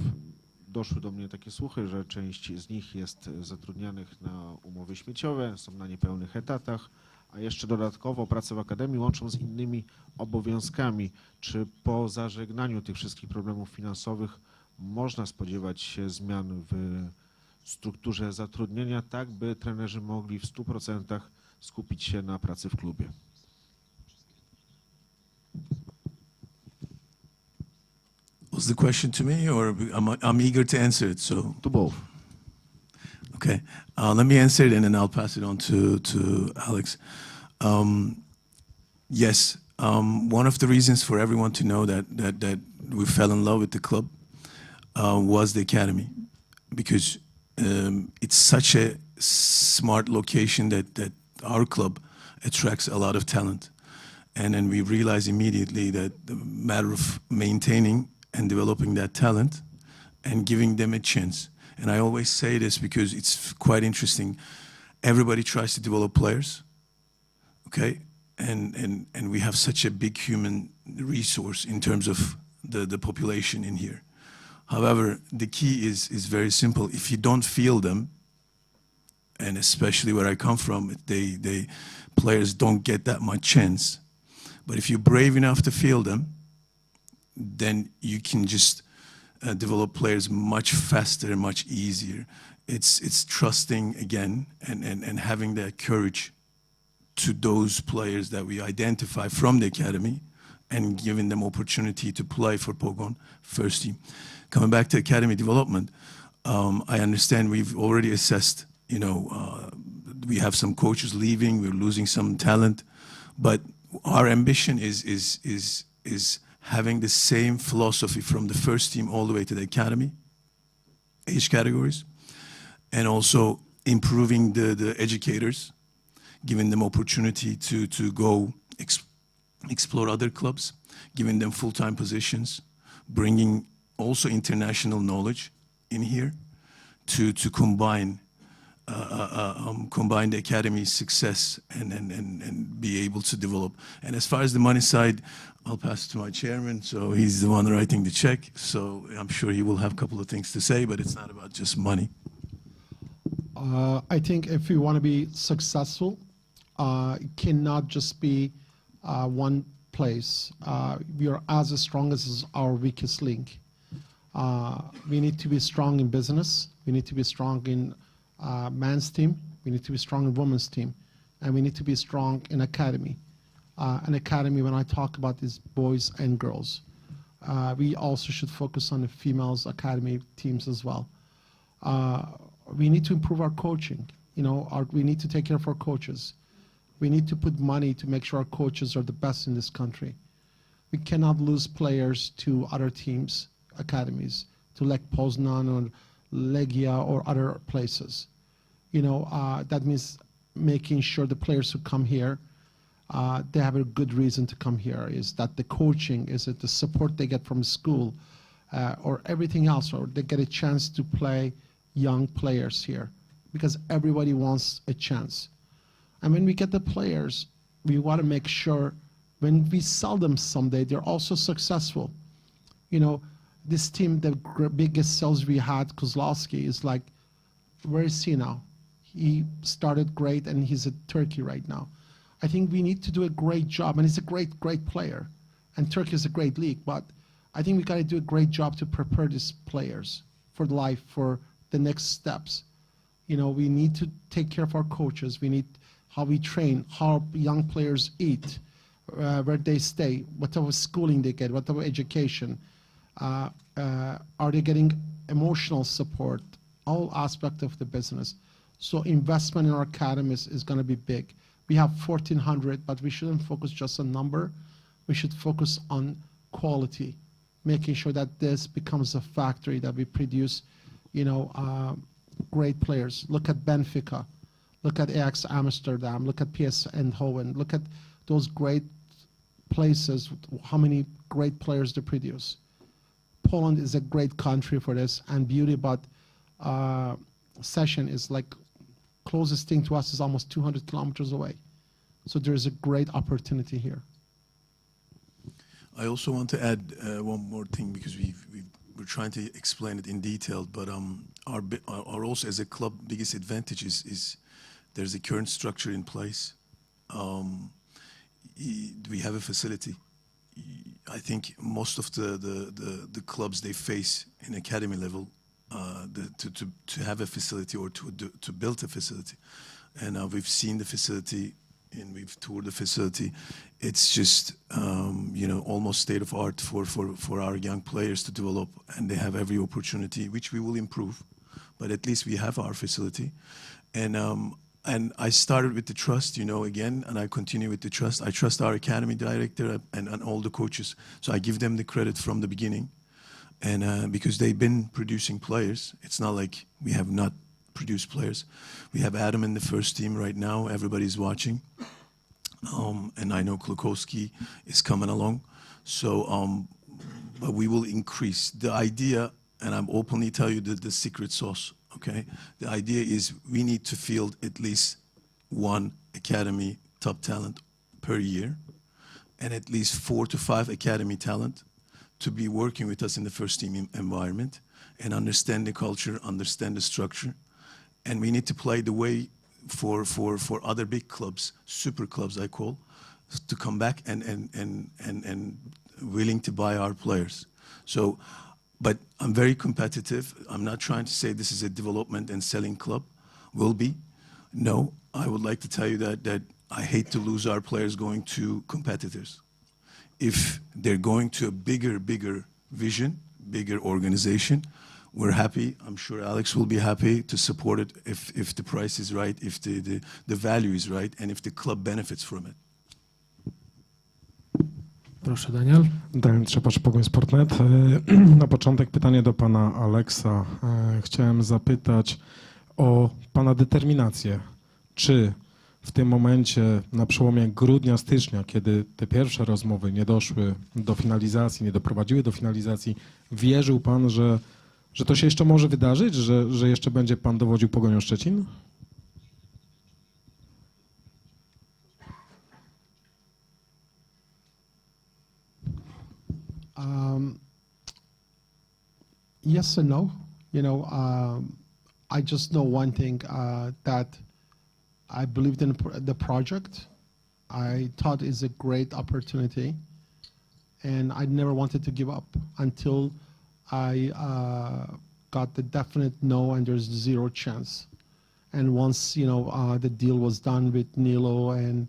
S8: Doszły do mnie takie słuchy, że część z nich jest zatrudnianych na umowy śmieciowe, są na niepełnych etatach, a jeszcze dodatkowo pracę w Akademii łączą z innymi obowiązkami. Czy po zażegnaniu tych wszystkich problemów finansowych można spodziewać się zmian w strukturze zatrudnienia, tak by trenerzy mogli w 100% skupić się na pracy w klubie?
S5: Was the question to me, or I'm eager to answer it? So
S8: To both.
S5: okay, let me answer it, and then I'll pass it on to Alex. Yes, one of the reasons for everyone to know that we fell in love with the club was the academy, because it's such a smart location that our club attracts a lot of talent. And then we realized immediately that the matter of maintaining and developing that talent and giving them a chance. And I always say this because it's quite interesting. Everybody tries to develop players, okay? And we have such a big human resource in terms of the population in here. However, the key is very simple. If you don't feel them, and especially where I come from, players don't get that much chance. But if you're brave enough to feel them, then you can just develop players much faster and much easier. It's trusting again and having that courage to those players that we identify from the academy and giving them opportunity to play for Pogoń first team. Coming back to academy development, I understand we've already assessed, we have some coaches leaving, we're losing some talent, but our ambition is having the same philosophy from the first team all the way to the academy, age categories, and also improving the educators, giving them opportunity to go explore other clubs, giving them full-time positions, bringing also international knowledge in here to combine the academy's success and be able to develop. And as far as the money side, I'll pass it to my chairman, so he's the one writing the check, so I'm sure he will have a couple of things to say, but it's not about just money.
S1: I think if we want to be successful, it cannot just be one place. We are as strong as our weakest link. We need to be strong in business. We need to be strong in men's team. We need to be strong in women's team. And we need to be strong in academy. An academy, when I talk about, is boys and girls. We also should focus on the females academy teams as well. We need to improve our coaching. We need to take care of our coaches. We need to put money to make sure our coaches are the best in this country. We cannot lose players to other teams, academies, to Lech Poznan or Legia or other places. That means making sure the players who come here, they have a good reason to come here. Is that the coaching, is it the support they get from school, or everything else, or they get a chance to play young players here, because everybody wants a chance. And when we get the players, we want to make sure when we sell them someday, they're also successful. This team, the biggest sales we had, Kozlowski, is like, where is he now? He started great and he's at Turkey right now. I think we need to do a great job, and he's a great, great player. And Turkey is a great league, but I think we got to do a great job to prepare these players for life, for the next steps. We need to take care of our coaches. We need how we train, how young players eat, where they stay, whatever schooling they get, whatever education. Are they getting emotional support? All aspects of the business. So investment in our academies is going to be big. We have 1,400, but we shouldn't focus just on number. We should focus on quality, making sure that this becomes a factory that we produce, great players. Look at Benfica, look at Ajax Amsterdam, look at PS Eindhoven, look at those great places, how many great players they produce. Poland is a great country for this, and beauty about Szczecin is like, closest thing to us is almost 200 kilometers away. So there is a great opportunity here.
S5: I also want to add one more thing, because we're trying to explain it in detail, but our also as a club biggest advantage is there's a current structure in place. We have a facility. I think most of the clubs they face in academy level to have a facility or to build a facility, and we've seen the facility and we've toured the facility. It's just almost state of art for our young players to develop, and they have every opportunity, which we will improve. But at least we have our facility, and and I started with the trust, again, and I continue with the trust. I trust our academy director and all the coaches. So I give them the credit from the beginning. And because they've been producing players, it's not like we have not produced players. We have Adam in the first team right now. Everybody's watching. And I know Klukowski is coming along. So, but we will increase. The idea, and I'm openly tell you the secret sauce, okay? The idea is we need to field at least one academy top talent per year, and at least 4 to 5 academy talent to be working with us in the first team environment and understand the culture, understand the structure. And we need to play the way for other big clubs, super clubs I call, to come back and willing to buy our players. So, but I'm very competitive. I'm not trying to say this is a development and selling club. Will be. No, I would like to tell you that I hate to lose our players going to competitors. If they're going to a bigger vision, bigger organization, we're happy. I'm sure Alex will be happy to support it if the price is right, if the value is right, and if the club benefits from it.
S2: Proszę, Daniel.
S9: Daniel Trzepacz, Pogoń Sport.net. Na początek pytanie do pana Aleksa. Chciałem zapytać o pana determinację. Czy w tym momencie, na przełomie grudnia, stycznia, kiedy te pierwsze rozmowy nie doszły do finalizacji, nie doprowadziły do finalizacji, wierzył pan, że to się jeszcze może wydarzyć, że jeszcze będzie pan dowodził Pogonią Szczecin?
S1: Yes and no. I just know one thing, that I believed in the project. I thought it's a great opportunity, and I never wanted to give up until I got the definite no, and there's zero chance. And once the deal was done with Nilo and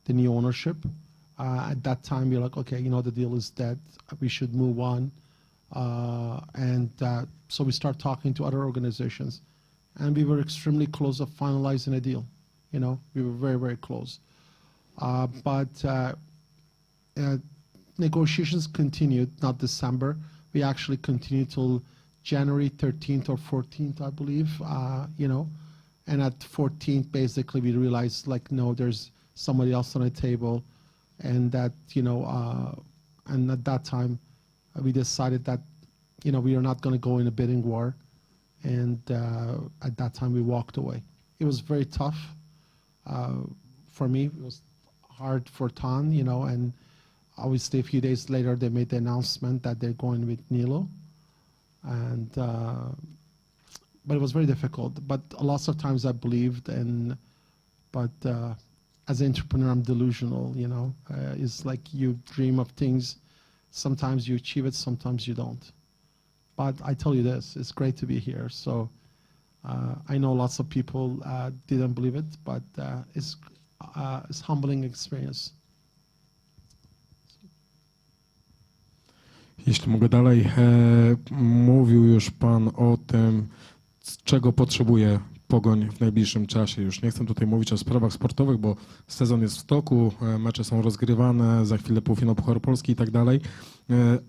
S1: the new ownership, at that time you're like, okay, the deal is dead. We should move on. So we start talking to other organizations, and we were extremely close of finalizing a deal. We were very, very close. But negotiations continued, not December. We actually continued till January 13th or 14th, I believe, and at 14th, basically, we realized, like, no, there's somebody else on the table, and that, and at that time, we decided that, we are not going to go in a bidding war, and at that time, we walked away. It was very tough. For me, it was hard for Tan, and obviously a few days later they made the announcement that they're going with Nilo, and but it was very difficult. But lots of times I believed, but as an entrepreneur I'm delusional. It's like you dream of things, sometimes you achieve it, sometimes you don't. But I tell you this, it's great to be here. So. I know lots of people didn't believe it, but it's humbling experience.
S9: Jeśli mogę dalej, mówił już pan o tym, czego potrzebuje Pogoń w najbliższym czasie. Już nie chcę tutaj mówić o sprawach sportowych, bo sezon jest w toku, mecze są rozgrywane, za chwilę półfinał Pucharu Polski i tak dalej,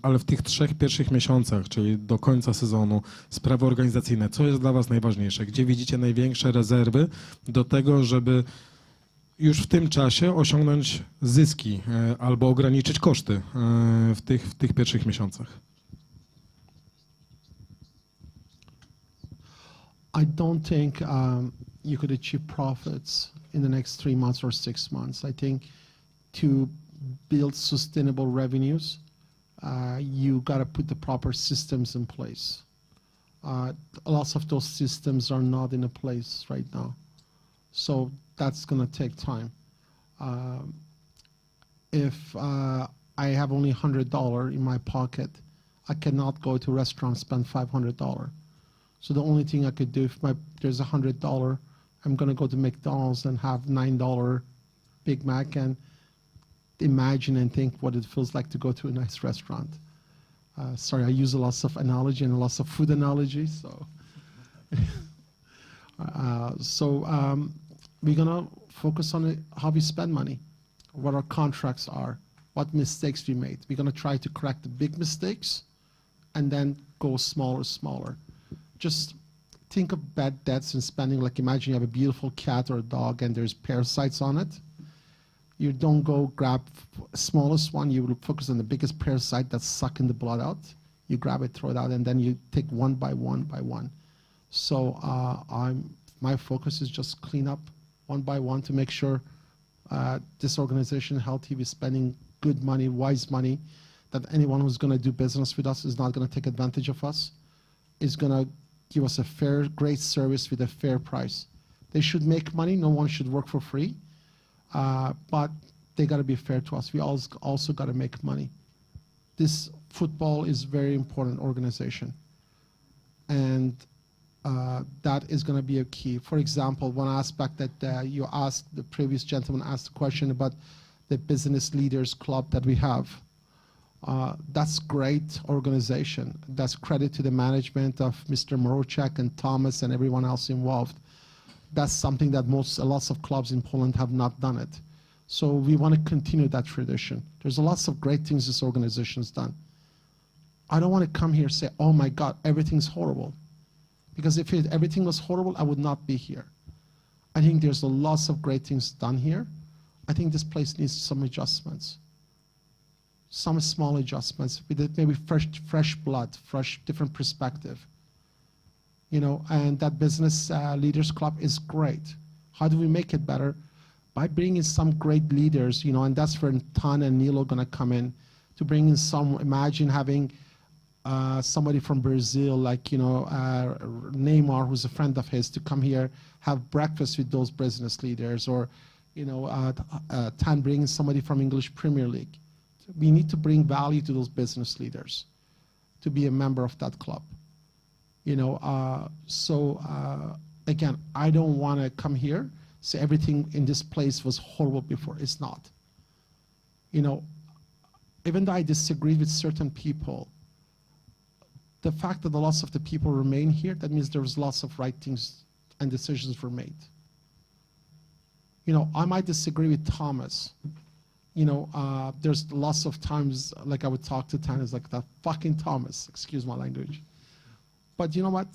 S9: ale w tych 3 pierwszych miesiącach, czyli do końca sezonu, sprawy organizacyjne, co jest dla was najważniejsze? Gdzie widzicie największe rezerwy do tego, żeby już w tym czasie osiągnąć zyski albo ograniczyć koszty w tych pierwszych miesiącach?
S1: I don't think you could achieve profits in the next 3 months or 6 months. I think to build sustainable revenues, you got to put the proper systems in place. Lots of those systems are not in a place right now. So that's going to take time. If I have only $100 in my pocket, I cannot go to a restaurant and spend $500. So the only thing I could do, if there's $100, I'm going to go to McDonald's and have $9 Big Mac and imagine and think what it feels like to go to a nice restaurant. Sorry, I use a lot of analogy and lots of food analogy. So, we're gonna focus on how we spend money, what our contracts are, what mistakes we made. We're gonna try to correct the big mistakes and then go smaller. Just think of bad debts and spending, like imagine you have a beautiful cat or a dog and there's parasites on it. You don't go grab smallest one, you will focus on the biggest parasite that's sucking the blood out. You grab it, throw it out, and then you take one by one. So my focus is just clean up one by one to make sure this organization healthy, we're spending good money, wise money, that anyone who's gonna do business with us is not gonna take advantage of us, is gonna give us a fair, great service with a fair price. They should make money, no one should work for free, but they gotta be fair to us. We also gotta make money. This football is very important organization. And that is gonna be a key. For example, one aspect that you asked, the previous gentleman asked a question about the business leaders club that we have. That's great organization. That's credit to the management of Mr. Morochek and Thomas and everyone else involved. That's something that lots of clubs in Poland have not done it. So we want to continue that tradition. There's lots of great things this organization's done. I don't want to come here and say, oh my God, everything's horrible. Because if everything was horrible, I would not be here. I think there's lots of great things done here. I think this place needs some adjustments. Some small adjustments with maybe fresh blood, fresh, different perspective. You know, and that business leaders club is great. How do we make it better? By bringing some great leaders, you know, and that's where Tan and Neil are gonna come in to bring in some. Imagine having somebody from Brazil, like, you know, Neymar, who's a friend of his, to come here, have breakfast with those business leaders, or, you know, Tan bringing somebody from English Premier League. We need to bring value to those business leaders to be a member of that club. You know, again, I don't want to come here, say everything in this place was horrible before. It's not. You know, even though I disagree with certain people, the fact that the lots of the people remain here, that means there's lots of right things and decisions were made. You know, I might disagree with Thomas. You know, there's lots of times, like I would talk to Tan, it's like that fucking Thomas, excuse my language. But you know what?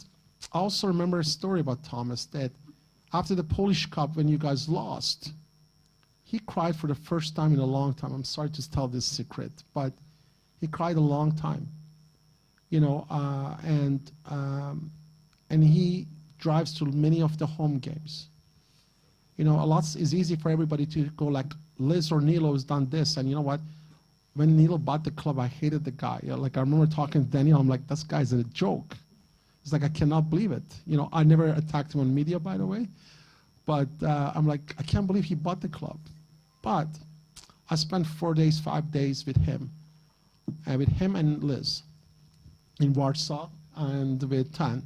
S1: I also remember a story about Thomas that after the Polish Cup, when you guys lost, he cried for the first time in a long time. I'm sorry to tell this secret, but he cried a long time. You know, and he drives to many of the home games. You know, it's easy for everybody to go like, Liz or Nilo has done this, and you know what? When Nilo bought the club, I hated the guy. You know, like I remember talking to Daniel, I'm like, this guy's a joke. It's like, I cannot believe it. You know, I never attacked him on media, by the way, but I'm like, I can't believe he bought the club. But I spent 4 days, 5 days with him and Liz in Warsaw and with Tan.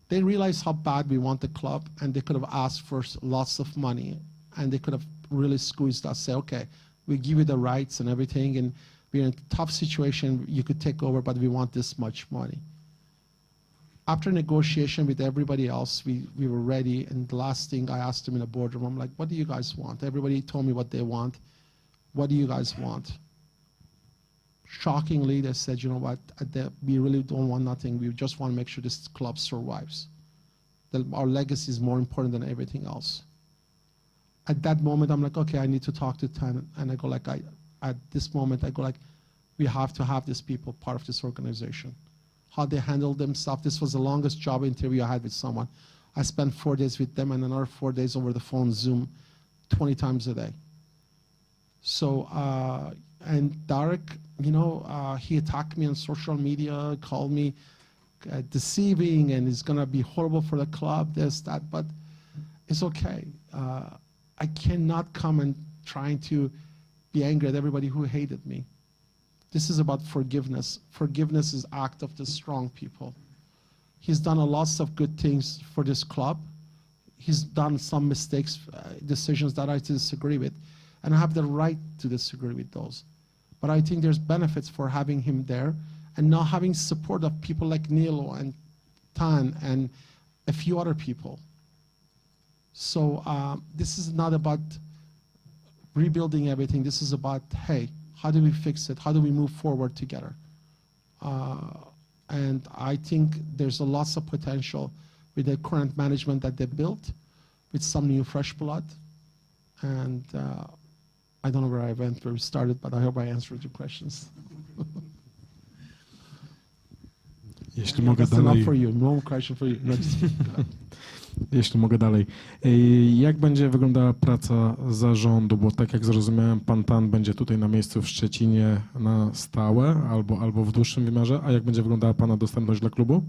S1: They realized how bad we want the club, and they could have asked for lots of money, and they could have really squeezed us, say, okay, we give you the rights and everything, and we're in a tough situation, you could take over, but we want this much money. After negotiation with everybody else, we were ready, and the last thing I asked them in a boardroom, I'm like, what do you guys want? Everybody told me what they want. What do you guys want? Shockingly, they said, you know what, we really don't want nothing. We just want to make sure this club survives. That our legacy is more important than everything else. At that moment, I'm like, okay, I need to talk to Tan. And I go like, at this moment, I go like, we have to have these people part of this organization. How they handle themselves. This was the longest job interview I had with someone. I spent 4 days with them and another 4 days over the phone, Zoom, 20 times a day. So, and Darek, you know, he attacked me on social media, called me deceiving, and it's gonna be horrible for the club, this, that, but it's okay. I cannot come and trying to be angry at everybody who hated me. This is about forgiveness. Forgiveness is act of the strong people. He's done a lots of good things for this club. He's done some mistakes, decisions that I disagree with, and I have the right to disagree with those. But I think there's benefits for having him there and now having support of people like Nilo and Tan and a few other people. So this is not about rebuilding everything. This is about, hey, how do we fix it? How do we move forward together? And I think there's a lots of potential with the current management that they built, with some new fresh blood. And I don't know where I went, where we started, but I hope I answered your questions.
S9: Jeśli mogę
S1: That's enough
S9: dalej,
S1: for you. No question for you. No, just-
S9: jeśli mogę dalej. Jak będzie wyglądała praca zarządu? Bo tak jak zrozumiałem, pan Tan będzie tutaj na miejscu w Szczecinie na stałe albo w dłuższym wymiarze. A jak będzie wyglądała pana dostępność dla klubu?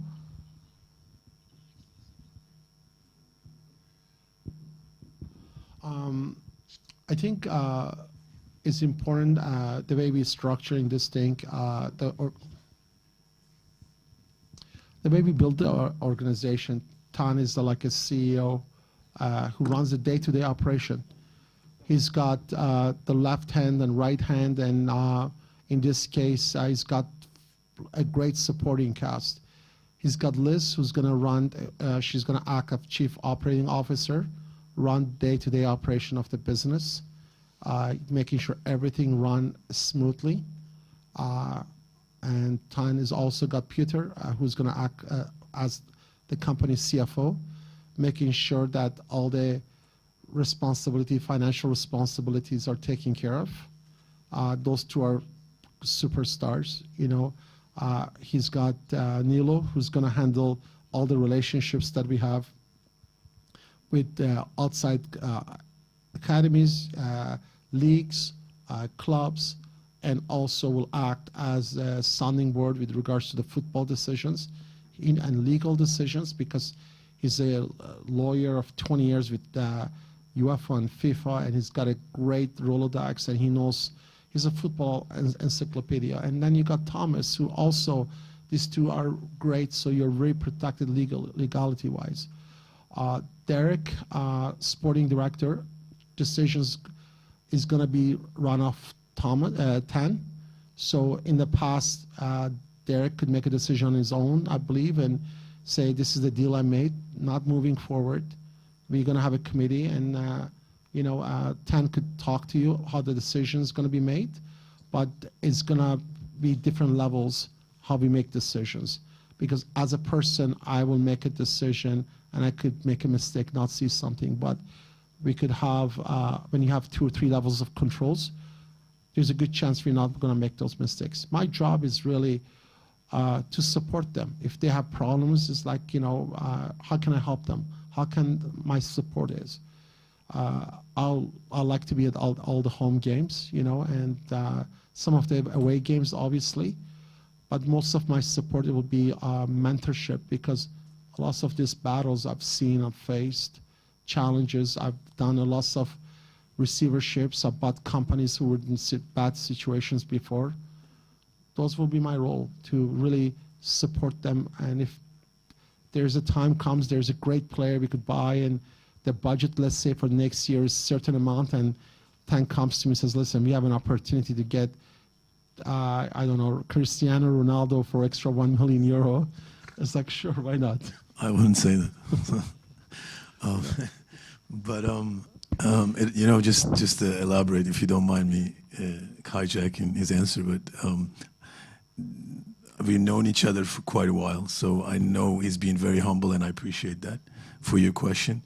S1: I think it's important the way we're structuring this thing, the way we build the organization. Tan is like a CEO who runs the day-to-day operation. He's got the left hand and right hand, and in this case, he's got a great supporting cast. He's got Liz, who's going to run, she's going to act as Chief Operating Officer, run day-to-day operation of the business, making sure everything run smoothly. And Tan has also got Peter, who's going to act as the company's CFO, making sure that all the financial responsibilities are taken care of. Those two are superstars, you know. He's got Nilo, who's going to handle all the relationships that we have with outside academies, leagues, clubs, and also will act as a sounding board with regards to the football decisions and legal decisions, because he's a lawyer of 20 years with UEFA and FIFA, and he's got a great Rolodex, and he knows, he's a football encyclopedia. And then you got Thomas, who also, these two are great, so you're very protected legality-wise. Derek, sporting director, decisions is going to be run off Tan. So in the past, Derek could make a decision on his own, I believe, and say, this is the deal I made, not moving forward. We're going to have a committee, and Tan could talk to you how the decision is going to be made, but it's going to be different levels how we make decisions. Because as a person, I will make a decision, and I could make a mistake, not see something, but we could have, when you have 2 or 3 levels of controls, there's a good chance we're not going to make those mistakes. My job is really to support them. If they have problems, it's like, how can I help them? How can my support is? I like to be at all the home games, and some of the away games, obviously. But most of my support, it will be mentorship, because lots of these battles I've seen, I've faced, challenges. I've done a lot of receiverships. I've bought companies who were in bad situations before. Those will be my role, to really support them. And if there's a time comes, there's a great player we could buy, and the budget, let's say for next year, is a certain amount, and Tan comes to me and says, listen, we have an opportunity to get, I don't know, Cristiano Ronaldo for extra 1 million euro. It's like, sure, why not?
S5: I wouldn't say that. But just to elaborate, if you don't mind me hijacking his answer, but we've known each other for quite a while, so I know he's been very humble, and I appreciate that for your question.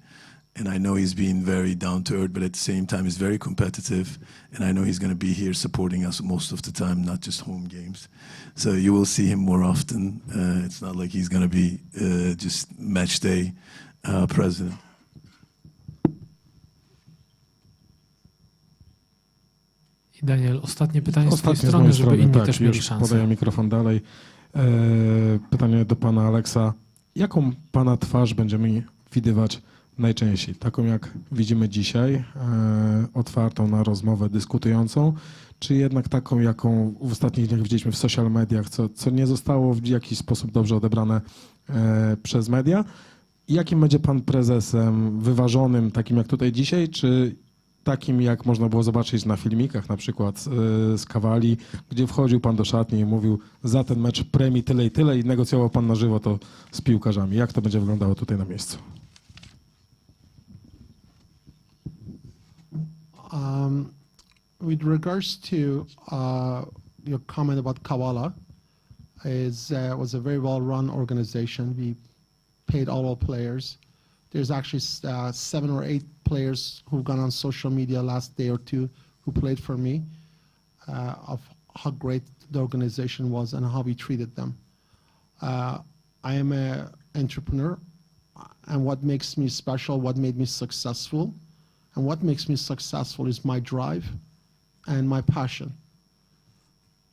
S5: And I know he's been very down to earth, but at the same time, he's very competitive. And I know he's going to be here supporting us most of the time, not just home games. So you will see him more often. It's not like he's going to be just match day president.
S2: I Daniel, ostatnie pytanie z twojej
S9: Ostatnie z
S2: strony,
S9: mojej
S2: żeby
S9: strony,
S2: inni
S9: tak,
S2: też mieli
S9: już
S2: szansę.
S9: podaję mikrofon dalej. Pytanie do pana Aleksa. Jaką pana twarz będziemy widywać najczęściej? Taką, jak widzimy dzisiaj, otwartą na rozmowę, dyskutującą, czy jednak taką, jaką w ostatnich dniach widzieliśmy w social mediach, co nie zostało w jakiś sposób dobrze odebrane przez media? I jakim będzie pan prezesem? Wyważonym, takim jak tutaj dzisiaj, czy takim, jak można było zobaczyć na filmikach, na przykład z Kawali, gdzie wchodził pan do szatni i mówił, za ten mecz premii tyle i tyle, i negocjował pan na żywo to z piłkarzami. Jak to będzie wyglądało tutaj na miejscu?
S1: With regards to your comment about Kawala, was a very well-run organization. We paid all our players. There's actually 7 or 8 players who've gone on social media last day or two who played for me of how great the organization was and how we treated them. I am an entrepreneur, and what makes me special, what made me successful, and what makes me successful is my drive and my passion.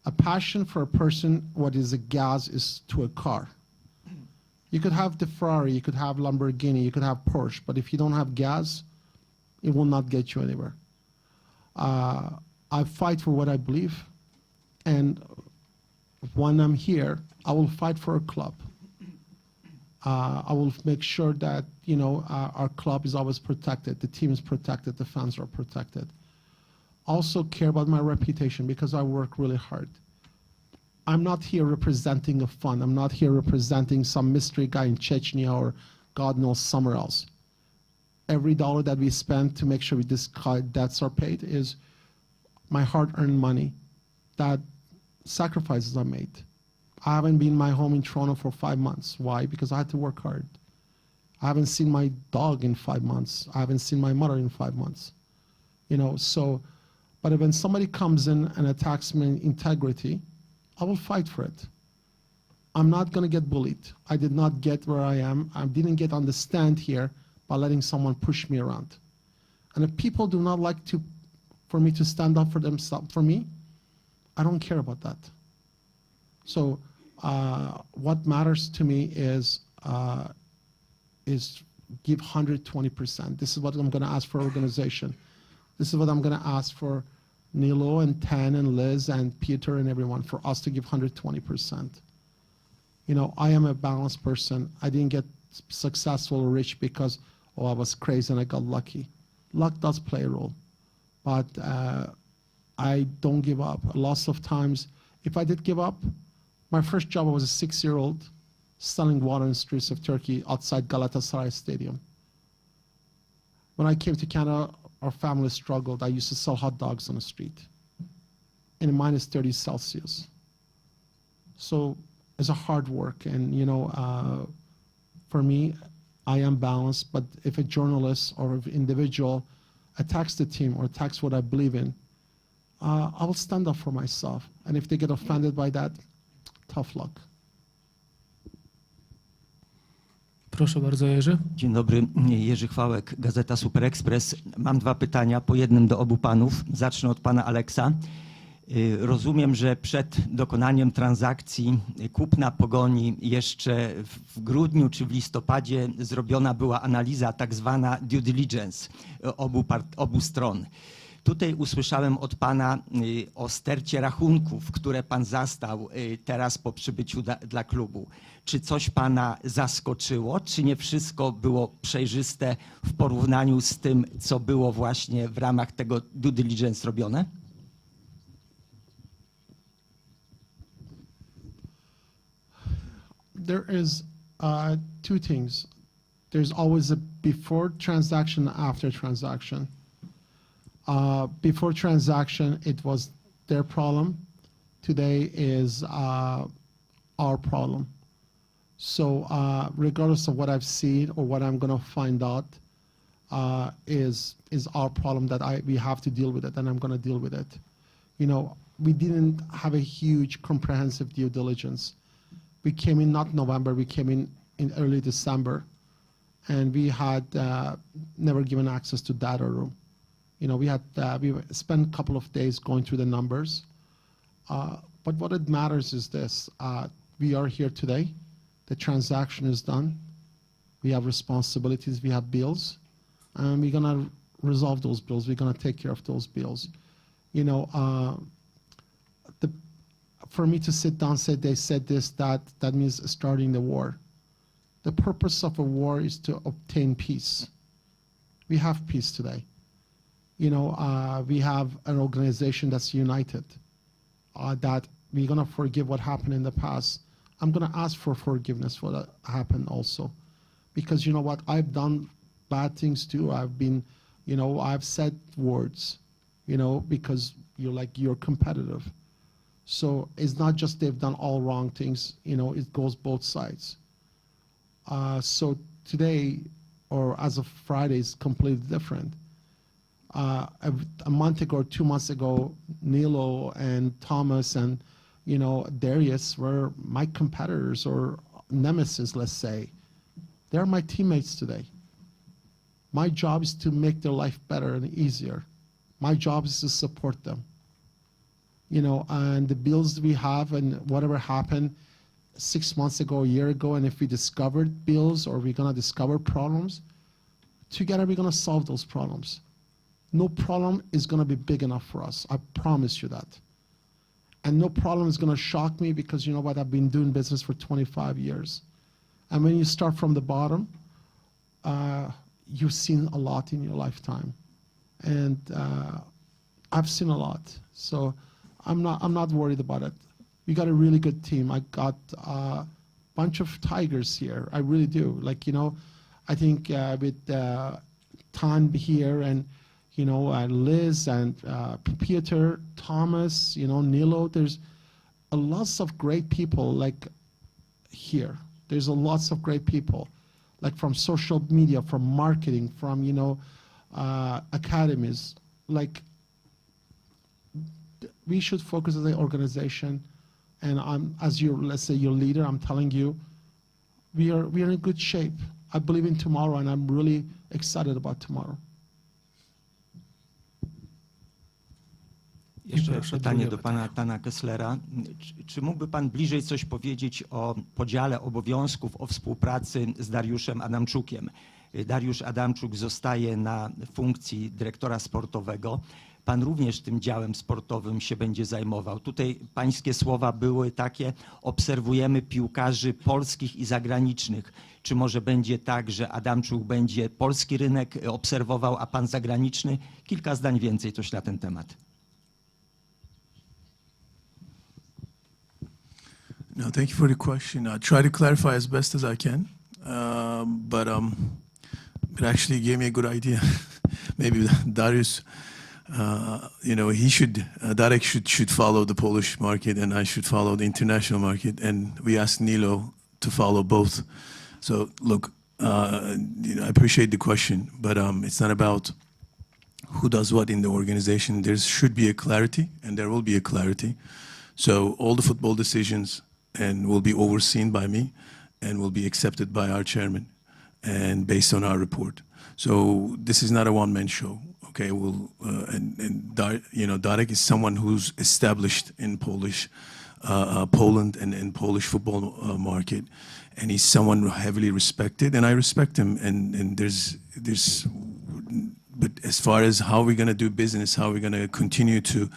S1: A passion for a person, what is a gas is to a car. You could have the Ferrari, you could have Lamborghini, you could have Porsche, but if you don't have gas, it will not get you anywhere. I fight for what I believe, and when I'm here, I will fight for a club. I will make sure that our club is always protected, the team is protected, the fans are protected. Also care about my reputation because I work really hard. I'm not here representing a fund. I'm not here representing some mystery guy in Chechnya or God knows somewhere else. Every dollar that we spend to make sure this debts are paid is my hard-earned money that sacrifices I made. I haven't been in my home in Toronto for 5 months. Why? Because I had to work hard. I haven't seen my dog in 5 months. I haven't seen my mother in 5 months. But when somebody comes in and attacks my integrity, I will fight for it. I'm not going to get bullied. I did not get where I am. I didn't get on the stand here by letting someone push me around. And if people do not like for me to stand up for themselves, for me, I don't care about that. So what matters to me is give 120%. This is what I'm going to ask for organization. This is what I'm going to ask for Nilo and Tan and Liz and Peter and everyone, for us to give 120%. I am a balanced person. I didn't get successful or rich because, I was crazy and I got lucky. Luck does play a role, but I don't give up. Lots of times, if I did give up, my first job, I was a 6-year-old selling water in the streets of Turkey outside Galatasaray Stadium. When I came to Canada, our family struggled. I used to sell hot dogs on the street in minus 30 Celsius. So it's a hard work. And, for me, I am balanced. But if a journalist or an individual attacks the team or attacks what I believe in, I will stand up for myself. And if they get offended by that, tough luck.
S2: Proszę bardzo, Jerzy.
S10: Dzień dobry, Jerzy Chwałek, Gazeta Super Express. Mam 2 pytania, po jednym do obu panów. Zacznę od pana Aleksa. Rozumiem, że przed dokonaniem transakcji kupna Pogoni jeszcze w grudniu czy w listopadzie zrobiona była analiza tak zwana due diligence obu stron. Tutaj usłyszałem od pana o stercie rachunków, które pan zastał teraz po przybyciu dla klubu. Czy coś pana zaskoczyło, czy nie wszystko było przejrzyste w porównaniu z tym, co było właśnie w ramach tego due diligence robione?
S1: There is 2 things. There's always a before transaction, after transaction. Before transaction, it was their problem. Today is our problem. So regardless of what I've seen or what I'm going to find out, is our problem that we have to deal with it, and I'm going to deal with it. We didn't have a huge comprehensive due diligence. We came in not November, we came in early December, and we had never given access to data room. We spent a couple of days going through the numbers, but what it matters is this: we are here today. The transaction is done. We have responsibilities. We have bills, and we're gonna resolve those bills. We're gonna take care of those bills. For me to sit down and say they said this, that means starting the war. The purpose of a war is to obtain peace. We have peace today. We have an organization that's united, that we're going to forgive what happened in the past. I'm going to ask for forgiveness for what happened also. Because you know what? I've done bad things too. I've said words. because you're competitive. So it's not just they've done all wrong things, it goes both sides. So today, or as of Friday, is completely different. A month ago, or 2 months ago, Nilo and Thomas and Darius were my competitors or nemesis, let's say. They're my teammates today. My job is to make their life better and easier. My job is to support them. And the bills we have and whatever happened 6 months ago, a year ago, and if we discovered bills or we're gonna discover problems, together we're gonna solve those problems. No problem is gonna be big enough for us. I promise you that. And no problem is gonna shock me because you know what, I've been doing business for 25 years. And when you start from the bottom, you've seen a lot in your lifetime. And I've seen a lot. So I'm not worried about it. We got a really good team. I got a bunch of tigers here. I really do. I think with Tan here and Liz and Peter, Thomas, Nilo, there's lots of great people here. There's lots of great people, from social media, from marketing, from academies. We should focus as an organization, and let's say your leader, I'm telling you, we are in good shape. I believe in tomorrow, and I'm really excited about tomorrow.
S10: Jeszcze
S2: proszę,
S10: pytanie
S2: drugie
S10: do
S2: pytanie.
S10: pana Tana Kesslera. Czy mógłby pan bliżej coś powiedzieć o podziale obowiązków, o współpracy z Dariuszem Adamczukiem? Dariusz Adamczuk zostaje na funkcji dyrektora sportowego. Pan również tym działem sportowym się będzie zajmował. Tutaj pańskie słowa były takie: obserwujemy piłkarzy polskich i zagranicznych. Czy może będzie tak, że Adamczuk będzie polski rynek obserwował, a pan zagraniczny? Kilka zdań więcej coś na ten temat.
S5: No, thank you for the question. I'll try to clarify as best as I can, but it actually gave me a good idea. Maybe Darius, Darek should follow the Polish market, and I should follow the international market. And we asked Nilo to follow both. So look, I appreciate the question, but it's not about who does what in the organization. There should be a clarity, and there will be a clarity. So all the football decisions will be overseen by me and will be accepted by our chairman and based on our report. So this is not a one-man show. Okay, Darek is someone who's established in Poland and in Polish football market, and he's someone heavily respected, and I respect him. And there's, but as far as how we're gonna do business, how we're gonna continue to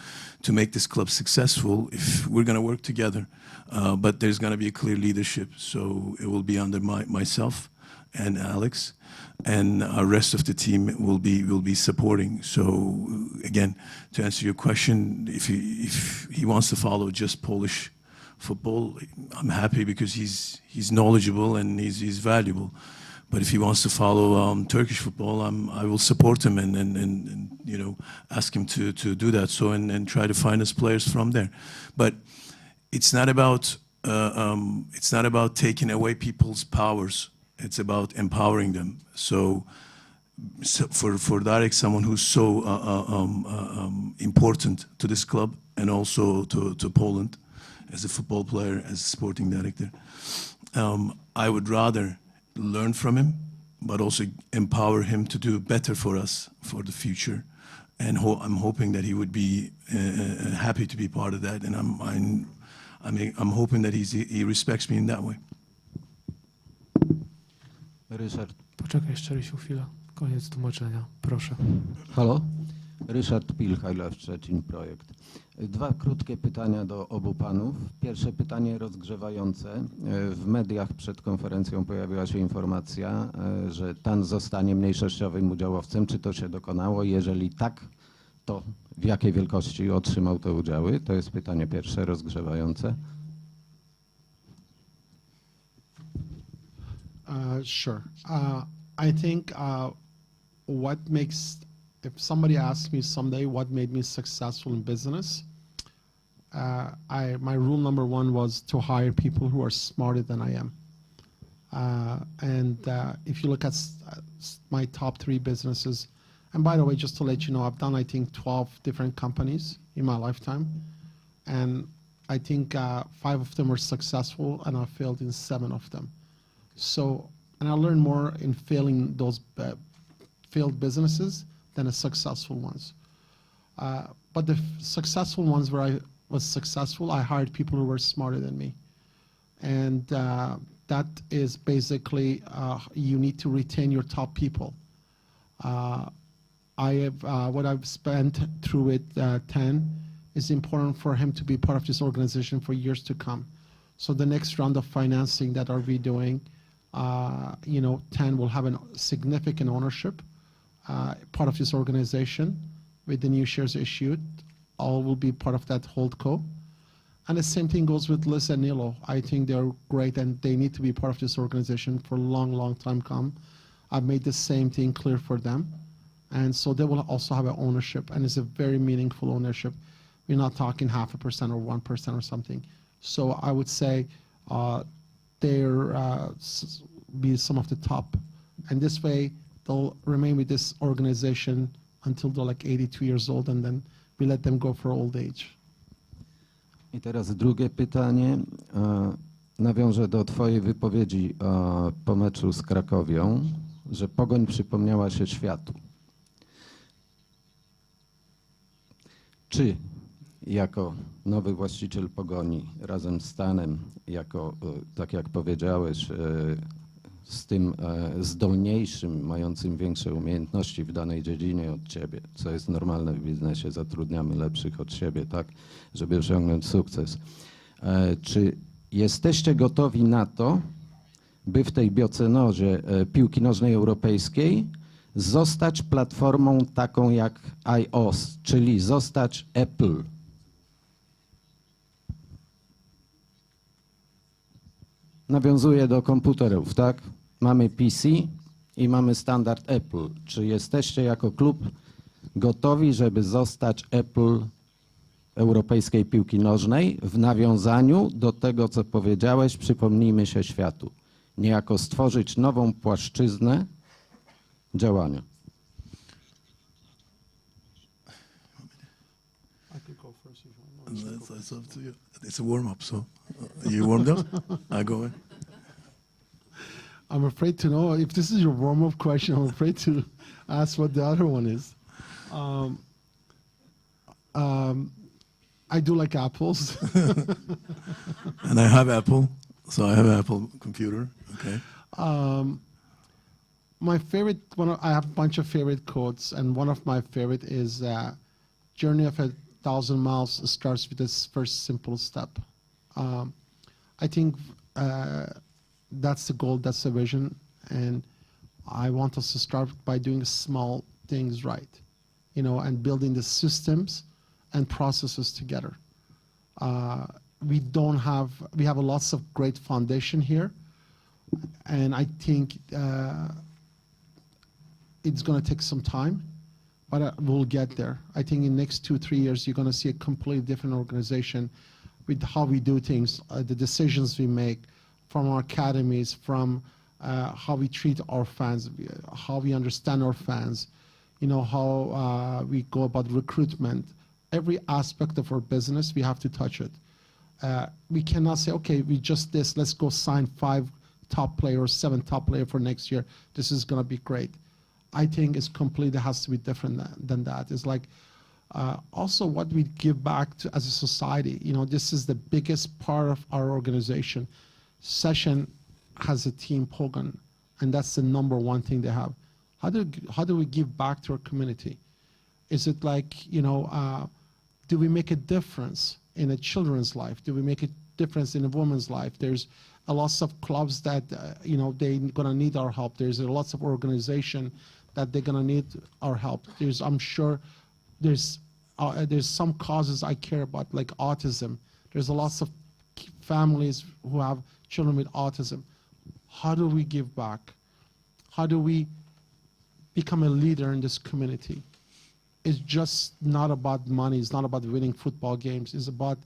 S5: make this club successful, if we're gonna work together, but there's gonna be a clear leadership. So it will be under myself and Alex, and our rest of the team will be supporting. So again, to answer your question, if he wants to follow just Polish football, I'm happy because he's knowledgeable and he's valuable. But if he wants to follow Turkish football, I will support him and ask him to do that. So and try to find us players from there. But it's not about taking away people's powers. It's about empowering them. So for Darek, someone who's so important to this club and also to Poland as a football player, as a sporting director, I would rather learn from him, but also empower him to do better for us for the future. And I'm hoping that he would be happy to be part of that. And I'm hoping that he respects me in that way.
S11: Ryszard.
S2: Poczekaj jeszcze, Rysiu, chwilę. Koniec tłumaczenia. Proszę.
S11: Halo? Ryszard Pilchajlew, Szczecin Projekt. Dwa krótkie pytania do obu panów. Pierwsze pytanie rozgrzewające. W mediach przed konferencją pojawiła się informacja, że TAN zostanie mniejszościowym udziałowcem. Czy to się dokonało? Jeżeli tak, to w jakiej wielkości otrzymał te udziały? To jest pytanie pierwsze, rozgrzewające.
S1: Sure. I think what makes if somebody asks me someday what made me successful in business, my rule number one was to hire people who are smarter than I am. If you look at my top 3 businesses, and by the way, just to let you know, I've done, I think, 12 different companies in my lifetime. And I think 5 of them were successful, and I failed in 7 of them. So, and I learned more in failing those failed businesses than the successful ones. But the successful ones where I was successful, I hired people who were smarter than me. And that is basically, you need to retain your top people. What I've spent through it, 10, is important for him to be part of this organization for years to come. So the next round of financing that are we doing, 10 will have a significant ownership, part of this organization with the new shares issued. All will be part of that holdco. And the same thing goes with Liz and Nilo. I think they're great and they need to be part of this organization for a long, long time come. I've made the same thing clear for them. And so they will also have an ownership, and it's a very meaningful ownership. We're not talking 0.5% or 1% or something. So I would say they're be some of the top. And this way, they'll remain with this organization until they're like 82 years old, and then we let them go for old age.
S11: I teraz drugie pytanie. Nawiążę do twojej wypowiedzi po meczu z Krakowią, że Pogoń przypomniała się światu. Czy jako nowy właściciel Pogoni razem z Stanem, jako, tak jak powiedziałeś, z tym zdolniejszym, mającym większe umiejętności w danej dziedzinie od ciebie, co jest normalne w biznesie, zatrudniamy lepszych od siebie, tak, żeby osiągnąć sukces. Czy jesteście gotowi na to, by w tej biocenozie piłki nożnej europejskiej zostać platformą taką jak iOS, czyli zostać Apple? Nawiązuję do komputerów, tak? Mamy PC i mamy standard Apple. Czy jesteście jako klub gotowi, żeby zostać Apple europejskiej piłki nożnej w nawiązaniu do tego, co powiedziałeś, przypomnijmy się światu? Niejako stworzyć nową płaszczyznę działania.
S1: I could go first if you want.
S5: That's up to you. It's a warm-up, so you warmed up? I go in.
S1: I'm afraid to know if this is your warm-up question. I'm afraid to ask what the other one is. I do like apples.
S5: And I have Apple, so I have an Apple computer. Okay.
S1: My favorite I have a bunch of favorite quotes, and one of my favorite is "Journey of 1,000 miles starts with this first simple step." I think that's the goal, that's the vision, and I want us to start by doing small things right, and building the systems and processes together. We have lots of great foundation here, and I think it's going to take some time, but we'll get there. I think in the next 2-3 years, you're going to see a completely different organization with how we do things, the decisions we make, from our academies, from how we treat our fans, how we understand our fans, how we go about recruitment. Every aspect of our business, we have to touch it. We cannot say, okay, we just this, let's go sign 5 top players, 7 top players for next year. This is going to be great. I think it's completely has to be different than that. It's like also what we give back to as a society. This is the biggest part of our organization. Session has a team, Pogoń, and that's the number one thing they have. How do we give back to our community? Is it like, do we make a difference in a children's life? Do we make a difference in a woman's life? There's a lots of clubs that, they're going to need our help. There's lots of organization that they're going to need our help. I'm sure there's some causes I care about, like autism. There's lots of families who have children with autism. How do we give back? How do we become a leader in this community? is just not about money. It's not about winning football games. It's about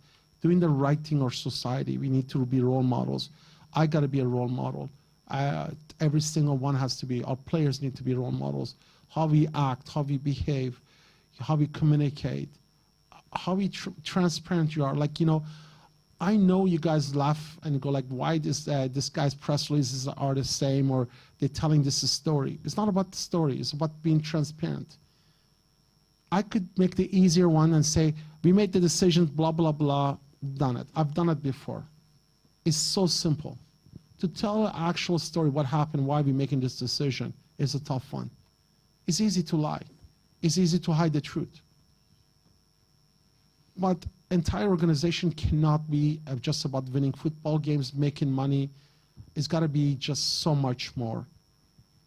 S1: doing the right thing in our society. We need to be role models. I got to be a role model. Every single one has to be. Our players need to be role models. How we act, how we behave, how we communicate, how we transparent you are. Like, you know, I know you guys laugh and go like, why this guy's press releases are the same, or they're telling this story. It's not about the story. It's about being transparent. I could make the easier one and say, we made the decision, blah, blah, blah, done it. I've done it before. It's so simple. To tell an actual story, what happened, why we're making this decision, is a tough one. It's easy to lie. It's easy to hide the truth. But entire organization cannot be just about winning football games, making money. It's got to be just so much more,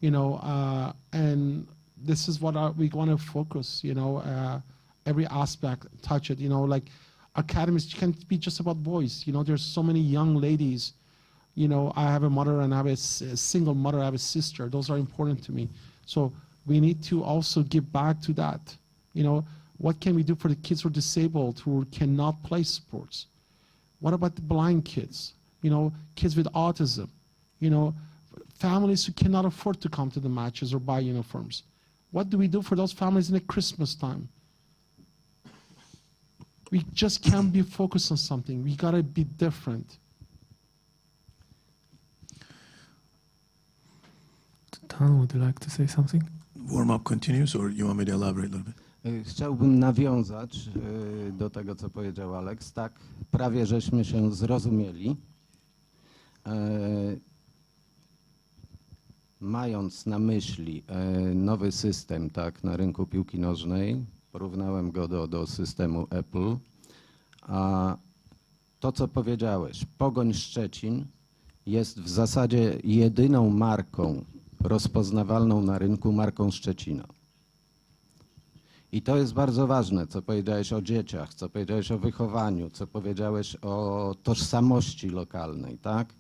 S1: you know. And this is what we want to focus, you know, every aspect, touch it, you know, like academies can't be just about boys. You know, there's so many young ladies. You know, I have a mother and I have a single mother, I have a sister. Those are important to me. So we need to also give back to that. You know, what can we do for the kids who are disabled, who cannot play sports? What about the blind kids? You know, kids with autism? You know, families who cannot afford to come to the matches or buy uniforms? What do we do for those families in the Christmas time? We just can't be focused on something. We gotta be different.
S2: Dan, would you like to say something?
S5: Warm-up continues, or you want me to elaborate a little bit?
S11: Chciałbym nawiązać do tego, co powiedział Alex. Tak, prawie żeśmy się zrozumieli. Mając na myśli nowy system, tak, na rynku piłki nożnej, porównałem go do systemu Apple. A to, co powiedziałeś, Pogoń Szczecin jest w zasadzie jedyną marką rozpoznawalną na rynku, marką Szczecina. I to jest bardzo ważne, co powiedziałeś o dzieciach, co powiedziałeś o wychowaniu, co powiedziałeś o tożsamości lokalnej, tak?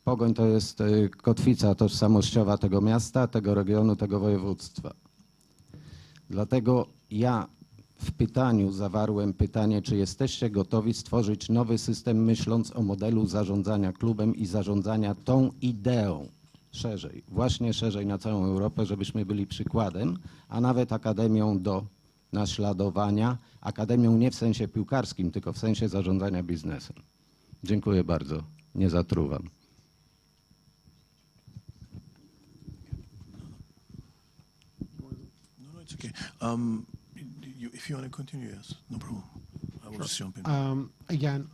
S11: Pogoń to jest kotwica tożsamościowa tego miasta, tego regionu, tego województwa. Dlatego ja w pytaniu zawarłem pytanie, czy jesteście gotowi stworzyć nowy system, myśląc o modelu zarządzania klubem i zarządzania tą ideą szerzej, właśnie szerzej na całą Europę, żebyśmy byli przykładem, a nawet akademią do naśladowania, akademią nie w sensie piłkarskim, tylko w sensie zarządzania biznesem. Dziękuję bardzo, nie zatruwam.
S5: No, it's okay. If you want to continue, yes, no problem. I will just jump in.
S1: Again,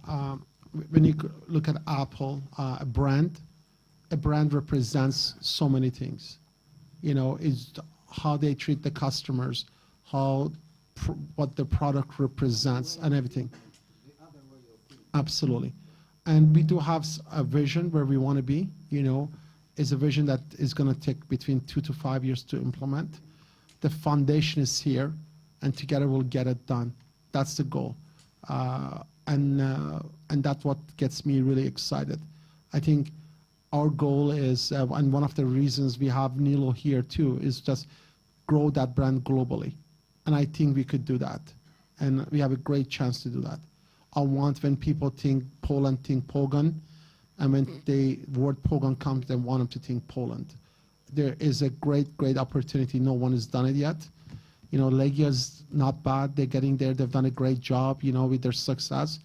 S1: when you look at Apple, a brand represents so many things. You know, it's how they treat the customers, what the product represents, and everything. Absolutely. And we do have a vision where we want to be. You know, it's a vision that is going to take between 2 to 5 years to implement. The foundation is here, and together we'll get it done. That's the goal. And that's what gets me really excited. I think our goal is, and one of the reasons we have Nilo here too, is just grow that brand globally. And I think we could do that. And we have a great chance to do that. I want when people think Poland, think Pogoń. And when the word Pogoń comes, they want them to think Poland. There is a great, great opportunity. No one has done it yet. You know, Legia's not bad. They're getting there. They've done a great job, you know, with their success.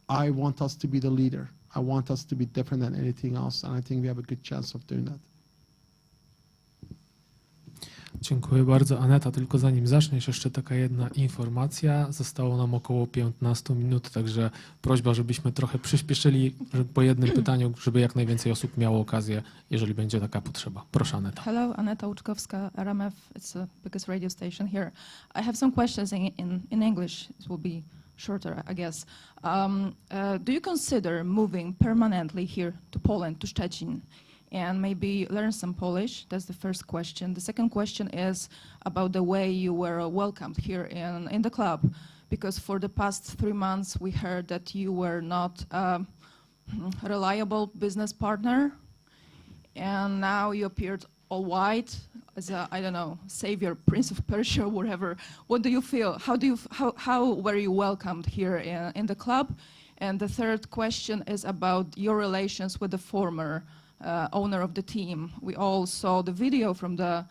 S1: I want us to be the leader. I want us to be different than anything else. And I think we have a good chance of doing that.
S2: Dziękuję bardzo. Aneta, tylko zanim zaczniesz, jeszcze taka jedna informacja. Zostało nam około 15 minut, także prośba, żebyśmy trochę przyspieszyli po jednym pytaniu, żeby jak najwięcej osób miało okazję, jeżeli będzie taka potrzeba. Proszę, Aneta.
S12: Hello, Aneta Łuczkowska, RMF. It's the biggest radio station here. I have some questions in English. It will be shorter, I guess. Do you consider moving permanently here to Poland, to Szczecin, and maybe learn some Polish? That's the first question. The second question is about the way you were welcomed here in the club, because for the past 3 months we heard that you were not a reliable business partner, and now you appeared all white, as a, I don't know, savior, Prince of Persia, whatever. What do you feel? How were you welcomed here in the club? And the third question is about your relations with the former owner of the team. We all saw the video from the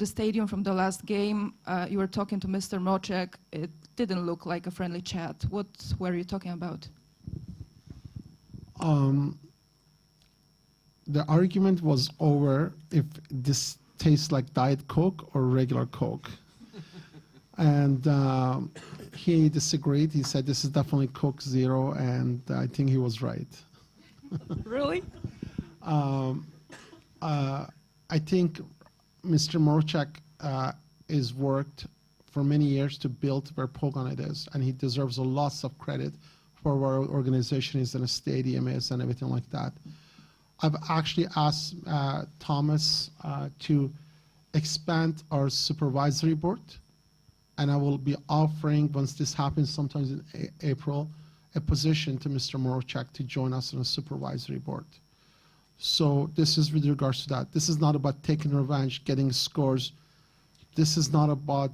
S12: stadium from the last game. You were talking to Mr. Mroczek. It didn't look like a friendly chat. What were you talking about?
S1: The argument was over if this tastes like Diet Coke or regular Coke. And he disagreed. He said this is definitely Coke Zero, and I think he was right.
S12: Really?
S1: I think Mr. Mroczek is worked for many years to build where Pogoń it is, and he deserves a lot of credit for where our organization is and a stadium is and everything like that. I've actually asked Thomas to expand our supervisory board, and I will be offering, once this happens sometimes in April, a position to Mr. Mroczek to join us on a supervisory board. So this is with regards to that. This is not about taking revenge, getting scores. This is not about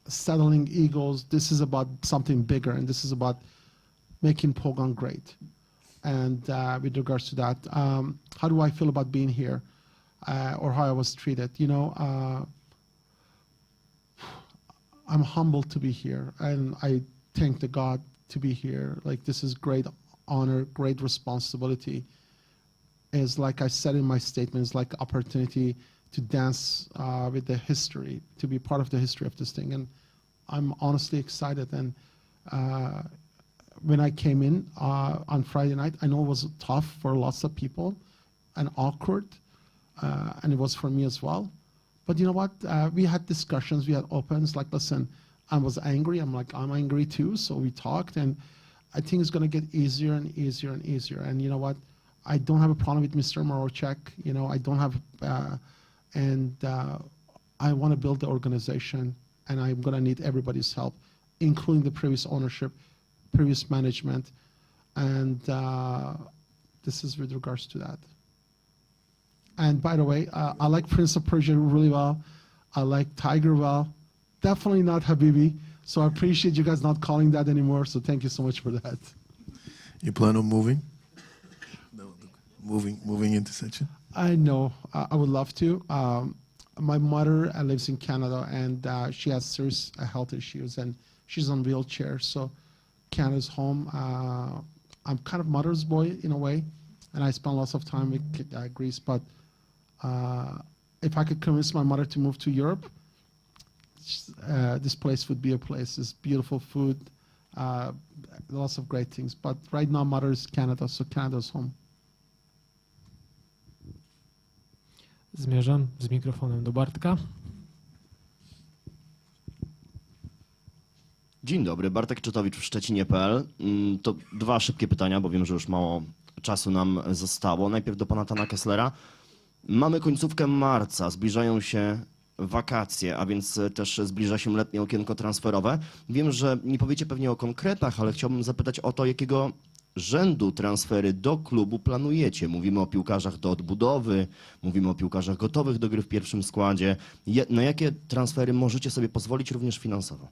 S1: settling egos. This is about something bigger, and this is about making Pogoń great. And with regards to that, how do I feel about being here, or how I was treated? You know, I'm humbled to be here, and I thank the God to be here. Like, this is great honor, great responsibility. Is like I said in my statement, is like opportunity to dance with the history, to be part of the history of this thing. And I'm honestly excited. And when I came in on Friday night, I know it was tough for lots of people and awkward, and it was for me as well. But you know what? We had discussions, we had opens, like, listen, I was angry. I'm like, I'm angry too. So we talked, and I think it's going to get easier and easier and easier. And you know what? I don't have a problem with Mr. Mroczek. You know, I don't have, I want to build the organization, and I'm going to need everybody's help, including the previous ownership, previous management, and this is with regards to that. And by the way, I like Prince of Persia really well. I like Tiger well. Definitely not Habibi. So I appreciate you guys not calling that anymore. So thank you so much for that.
S5: You plan on moving? No, moving into Szczecin?
S1: I know. I would love to. My mother lives in Canada, and she has serious health issues, and she's on wheelchair. So Canada's home. I'm kind of mother's boy in a way, and I spend lots of time with Greece. But if I could convince my mother to move to Europe, this place would be a place. It's beautiful food, lots of great things. But right now, mother is Canada, so Canada's home.
S2: Zmierzam z mikrofonem do Bartka.
S13: Dzień dobry, Bartek Czytowicz w Szczecinie.pl. To dwa szybkie pytania, bo wiem, że już mało czasu nam zostało. Najpierw do pana Tana Kesslera. Mamy końcówkę marca, zbliżają się wakacje, a więc też zbliża się letnie okienko transferowe. Wiem, że nie powiecie pewnie o konkretach, ale chciałbym zapytać o to, jakiego rzędu transfery do klubu planujecie. Mówimy o piłkarzach do odbudowy, mówimy o piłkarzach gotowych do gry w pierwszym składzie. Na jakie transfery możecie sobie pozwolić również finansowo?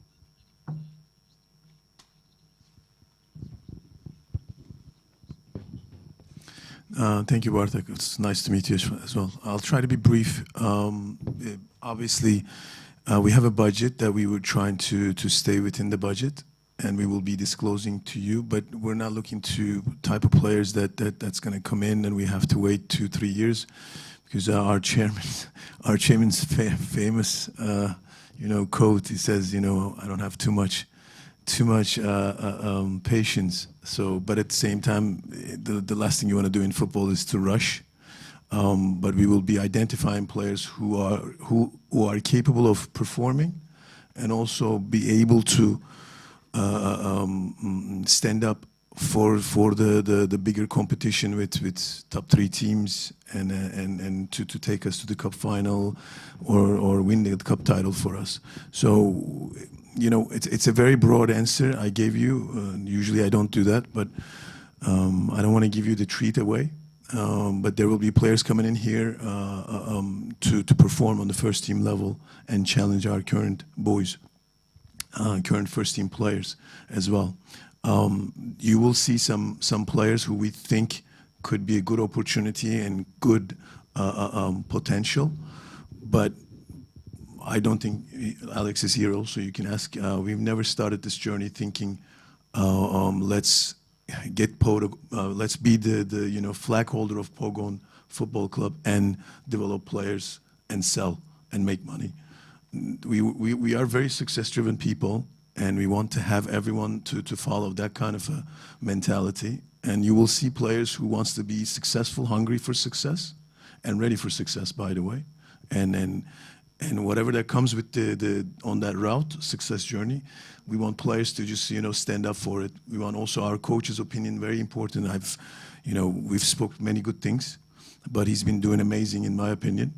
S5: Thank you, Bartek. It's nice to meet you as well. I'll try to be brief. Obviously, we have a budget that we were trying to stay within the budget, and we will be disclosing to you, but we're not looking to type of players that's going to come in and we have to wait 2-3 years, because our chairman's famous quote, he says, I don't have too much patience. So, but at the same time, the last thing you want to do in football is to rush. But we will be identifying players who are capable of performing, and also be able to stand up for the bigger competition with top 3 teams, and to take us to the cup final or win the cup title for us. So, it's a very broad answer I gave you. Usually I don't do that, but I don't want to give you the treat away. but there will be players coming in here to perform on the first team level and challenge our current boys, current first team players as well. You will see some players who we think could be a good opportunity and good potential, but I don't think Alex is here also. You can ask. We've never started this journey thinking, let's get let's be the flag holder of Pogoń Football Club and develop players and sell and make money. We are very success-driven people, and we want to have everyone to follow that kind of a mentality. And you will see players who wants to be successful, hungry for success, and ready for success, by the way. And whatever that comes with on that route, success journey, we want players to just stand up for it. We want also our coach's opinion, very important. We've spoken many good things, but he's been doing amazing in my opinion,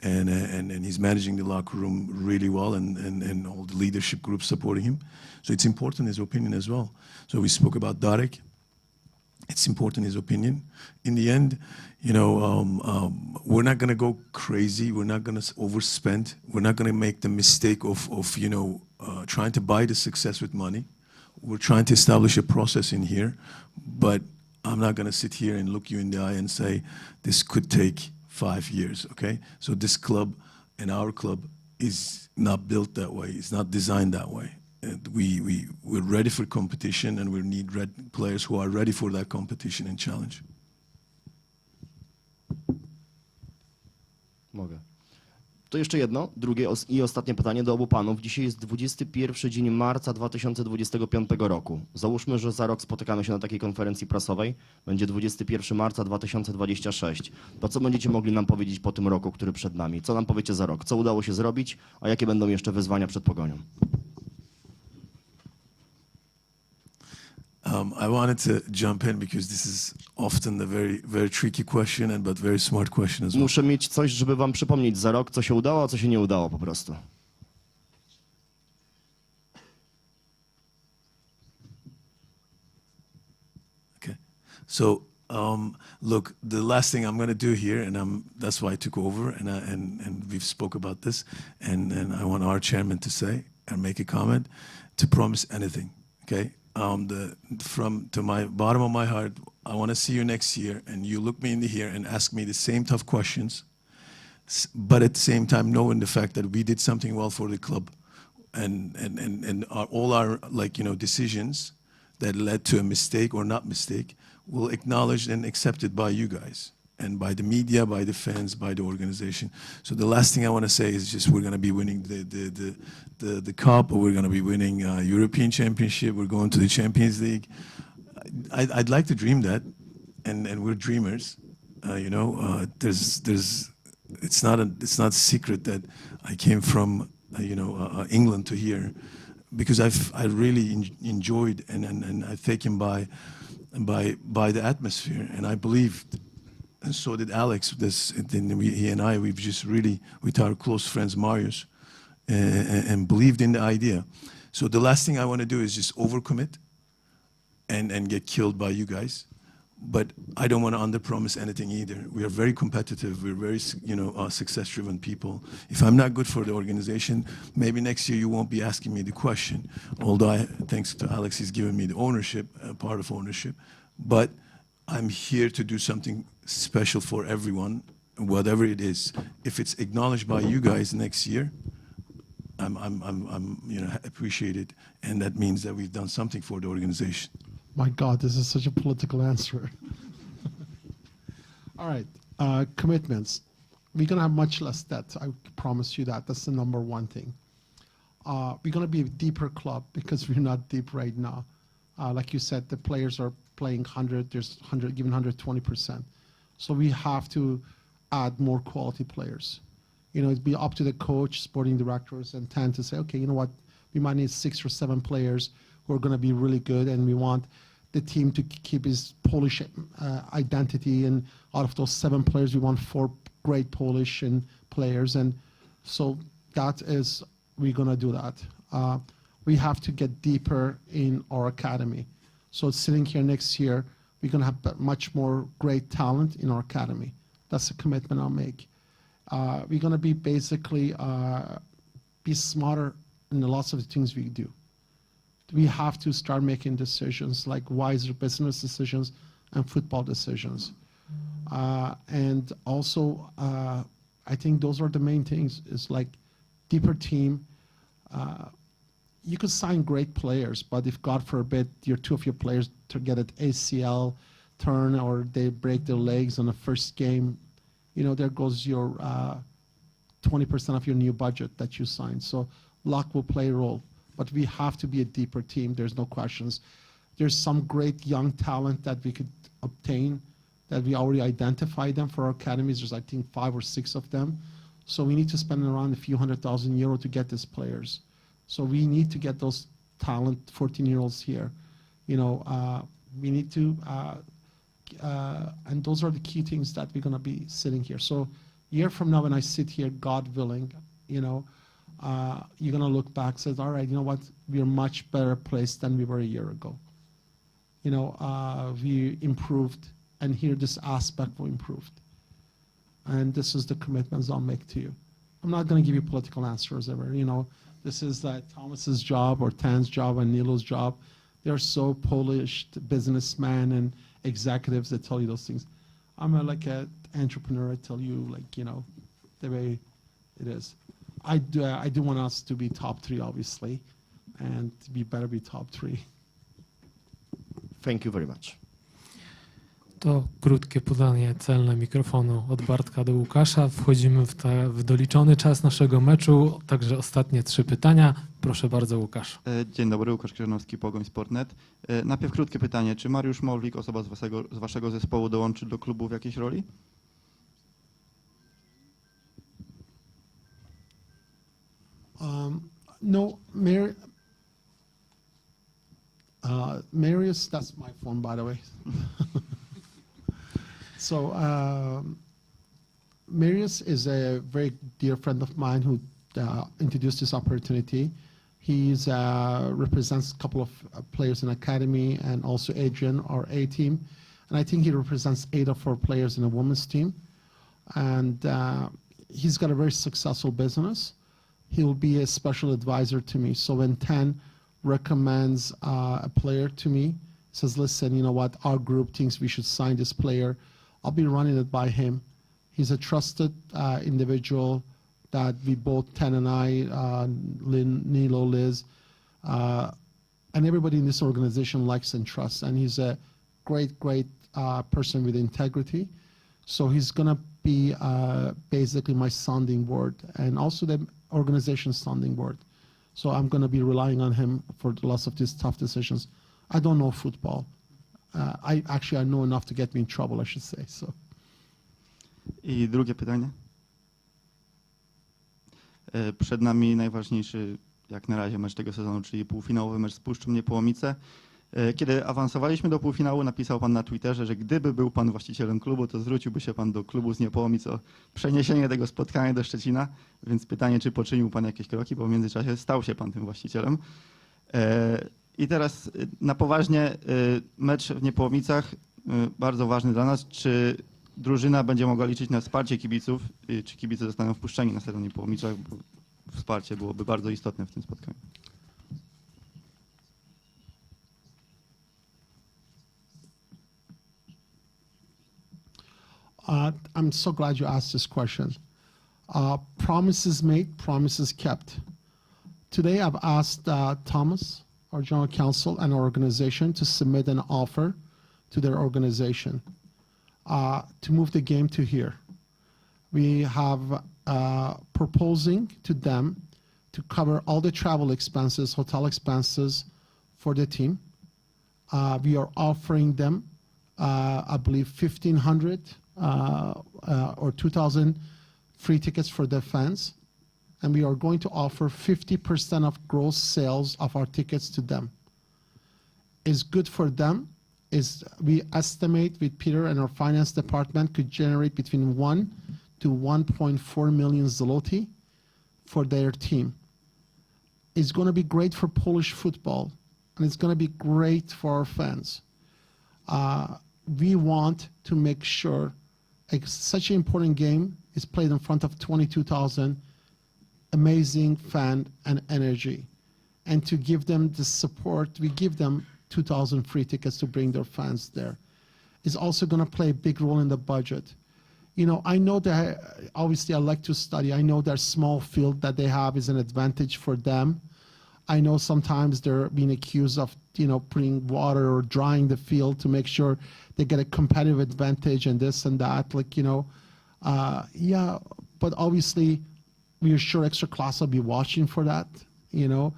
S5: and he's managing the locker room really well, and all the leadership groups supporting him. So it's important his opinion as well. So we spoke about Darek. It's important his opinion. In the end, we're not going to go crazy. We're not going to overspend. We're not going to make the mistake of trying to buy the success with money. We're trying to establish a process in here, but I'm not going to sit here and look you in the eye and say this could take 5 years. Okay, so this club and our club is not built that way. It's not designed that way. We're ready for competition, and we need players who are ready for that competition and challenge.
S13: Mogę. To jeszcze jedno, drugie i ostatnie pytanie do obu panów. Dzisiaj jest 21 dzień marca 2025 roku. Załóżmy, że za rok spotykamy się na takiej konferencji prasowej. Będzie 21 marca 2026. To co będziecie mogli nam powiedzieć po tym roku, który przed nami? Co nam powiecie za rok? Co udało się zrobić, a jakie będą jeszcze wyzwania przed Pogonią?
S5: I wanted to jump in because this is often a very, very tricky question, but very smart question as well.
S13: Muszę mieć coś, żeby wam przypomnieć za rok, co się udało, a co się nie udało po prostu.
S5: Okay, so look, the last thing I'm going to do here, and that's why I took over, and we've spoke about this, and I want our chairman to say and make a comment, to promise anything. Okay. To my bottom of my heart, I want to see you next year, and you look me in the ear and ask me the same tough questions, but at the same time knowing the fact that we did something well for the club, and all our decisions that led to a mistake or not mistake will acknowledged and accepted by you guys, and by the media, by the fans, by the organization. So the last thing I want to say is just we're going to be winning the cup, or we're going to be winning European Championship. We're going to the Champions League. I'd like to dream that, and we're dreamers. It's not a secret that I came from England to here, because I really enjoyed and I've taken by the atmosphere, and I believed. And so did Alex. He and I, we've just really, with our close friends Marius, and believed in the idea. So the last thing I want to do is just overcommit and get killed by you guys. But I don't want to underpromise anything either. We are very competitive. We're very, success-driven people. If I'm not good for the organization, maybe next year you won't be asking me the question. Although thanks to Alex, he's given me the ownership, part of ownership. But I'm here to do something special for everyone, whatever it is. If it's acknowledged by you guys next year, I'm appreciated, and that means that we've done something for the organization.
S1: My God, this is such a political answer. All right, commitments. We're gonna have much less debt. I promise you that. That's the number one thing. We're gonna be a deeper club because we're not deep right now. Like you said, the players are playing 100, there's 100, given 120%. So we have to add more quality players. It'd be up to the coach, sporting directors, and 10 to say, okay, you know what, we might need 6 or 7 players who are gonna be really good, and we want the team to keep his Polish identity, and out of those 7 players, we want 4 great Polish players, and so we're gonna do that. We have to get deeper in our academy. So sitting here next year, we're going to have much more great talent in our academy. That's a commitment I'll make. We're going to be basically be smarter in lots of the things we do. We have to start making decisions like wiser business decisions and football decisions. And also, I think those are the main things, is like deeper team. You could sign great players, but if God forbid two of your players to get an ACL turn or they break their legs on the first game, you know, there goes your 20% of your new budget that you signed. So luck will play a role, but we have to be a deeper team. There's no questions. There's some great young talent that we could obtain, that we already identified them for our academies. There's, I think, 5 or 6 of them. So we need to spend around a few €100,000 to get these players. So we need to get those talent 14-year-olds here. You know, we need to, and those are the key things that we're going to be sitting here. So a year from now, when I sit here, God willing, you know, you're going to look back and say, all right, you know what, we're much better placed than we were a year ago. You know, we improved, and here this aspect will improved. And this is the commitments I'll make to you. I'm not going to give you political answers ever. You know, this is Thomas's job or Tan's job and Nilo's job. They're so polished businessmen and executives that tell you those things. I'm like an entrepreneur. I tell you, like, you know, the way it is. I do want us to be top 3, obviously, and we better be top 3.
S13: Thank you very much.
S2: To krótkie podanie celne mikrofonu od Bartka do Łukasza. Wchodzimy w doliczony czas naszego meczu, także ostatnie 3 pytania. Proszę bardzo, Łukasz.
S14: Dzień dobry, Łukasz Krzyżanowski, Pogoń Sportnet. Najpierw krótkie pytanie. Czy Mariusz Mowlik, osoba z waszego zespołu, dołączy do klubu w jakiejś roli?
S1: No, Marius, that's my phone, by the way. So Marius is a very dear friend of mine who introduced this opportunity. He represents a couple of players in academy, and also Adrian, our A team. And I think he represents 8 of our players in a women's team. And he's got a very successful business. He will be a special advisor to me. So when Tan recommends a player to me, says, listen, you know what, our group thinks we should sign this player, I'll be running it by him. He's a trusted individual that we both, Tan and I, Nilo, Liz, and everybody in this organization likes and trusts. And he's a great person with integrity. So he's going to be basically my sounding board, and also the organization's sounding board. So I'm going to be relying on him for lots of these tough decisions. I don't know football. I know enough to get me in trouble, I should say. So.
S14: I drugie pytanie. Przed nami najważniejszy jak na razie mecz tego sezonu, czyli półfinałowy mecz z Puszczą Niepołomice. Kiedy awansowaliśmy do półfinału, napisał pan na Twitterze, że gdyby był pan właścicielem klubu, to zwróciłby się pan do klubu z Niepołomic o przeniesienie tego spotkania do Szczecina. Więc pytanie, czy poczynił pan jakieś kroki, bo w międzyczasie stał się pan tym właścicielem. I teraz na poważnie, mecz w Niepołomicach, bardzo ważny dla nas. Czy drużyna będzie mogła liczyć na wsparcie kibiców? Czy kibice zostaną wpuszczeni na stadion Niepołomicach? Bo wsparcie byłoby bardzo istotne w tym spotkaniu.
S1: I'm so glad you asked this question. Promises made, promises kept. Today I've asked Thomas, our general counsel, and our organization to submit an offer to their organization to move the game to here. We have proposing to them to cover all the travel expenses, hotel expenses for the team. We are offering them, I believe, 1,500 or 2,000 free tickets for the fans. And we are going to offer 50% of gross sales of our tickets to them. It's good for them. We estimate with Peter and our finance department could generate between 1 to 1.4 million zloty for their team. It's going to be great for Polish football, and it's going to be great for our fans. we want to make sure such an important game is played in front of 22,000 amazing fan and energy. And to give them the support, we give them 2,000 free tickets to bring their fans there. It's also going to play a big role in the budget. You know, I know that obviously I like to study. I know their small field that they have is an advantage for them. I know sometimes they're being accused of, you know, putting water or drying the field to make sure they get a competitive advantage and this and that. Like, you know, yeah, but obviously we are sure Extra Class will be watching for that, you know.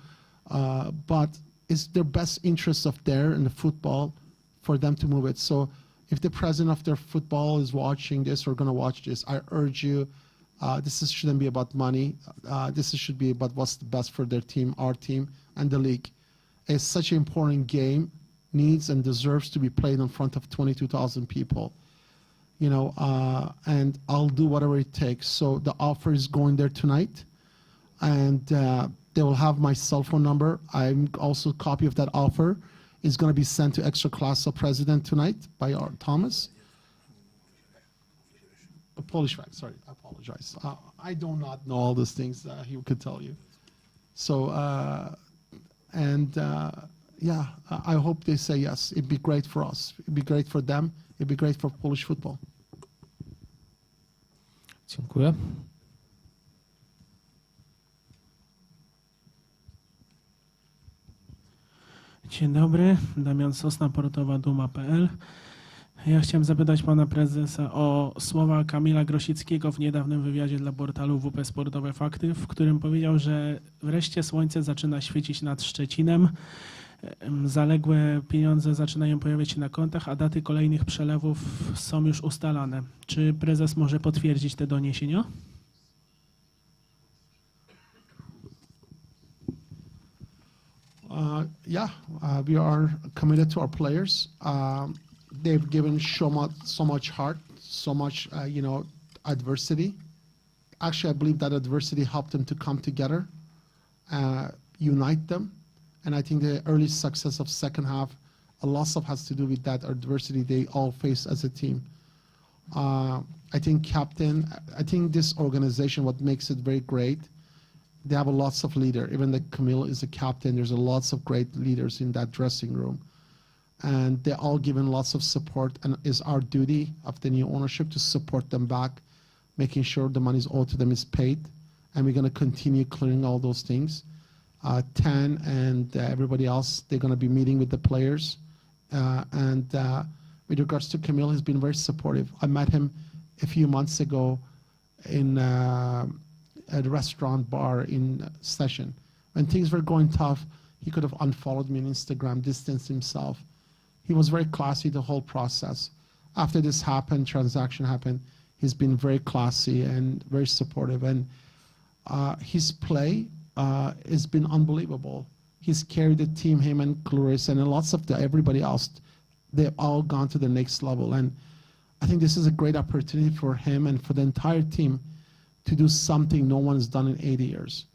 S1: But it's their best interest of there in the football for them to move it. So if the president of their football is watching this or going to watch this, I urge you, shouldn't be about money. Should be about what's the best for their team, our team, and the league. It's such an important game, needs and deserves to be played in front of 22,000 people. You know, and I'll do whatever it takes. So the offer is going there tonight, and they will have my cell phone number. I'm also a copy of that offer is going to be sent to Extra Class president tonight by our Thomas. A Polish fact, sorry, I apologize. I do not know all these things he could tell you. So, yeah, I hope they say yes. It'd be great for us. It'd be great for them. It'd be great for Polish football.
S2: Dziękuję.
S6: Dzień dobry, Damian Sosna, portowa Duma.pl. Ja chciałem zapytać pana prezesa o słowa Kamila Grosickiego w niedawnym wywiadzie dla portalu WP Sportowe Fakty, w którym powiedział, że wreszcie słońce zaczyna świecić nad Szczecinem, zaległe pieniądze zaczynają pojawiać się na kontach, a daty kolejnych przelewów są już ustalane. Czy prezes może potwierdzić te doniesienia?
S1: We are committed to our players. They've given so much heart, so much, you know, adversity. Actually, I believe that adversity helped them to come together, unite them. And I think the early success of second half, a lot of has to do with that adversity they all face as a team. I think this organization, what makes it very great, they have a lots of leader. Even the Camille is a captain. There's a lots of great leaders in that dressing room. And they're all given lots of support, and it's our duty of the new ownership to support them back, making sure the money is owed to them is paid. And we're going to continue clearing all those things. Tan and everybody else, they're going to be meeting with the players. With regards to Camille, he's been very supportive. I met him a few months ago in at a restaurant bar in Session. When things were going tough, he could have unfollowed me on Instagram, distanced himself. He was very classy the whole process. After this happened, transaction happened, he's been very classy and very supportive. And his play has been unbelievable. He's carried the team, him and Clarissa, and lots of everybody else. They've all gone to the next level. And I think this is a great opportunity for him and for the entire team to do something no one's done in 80 years.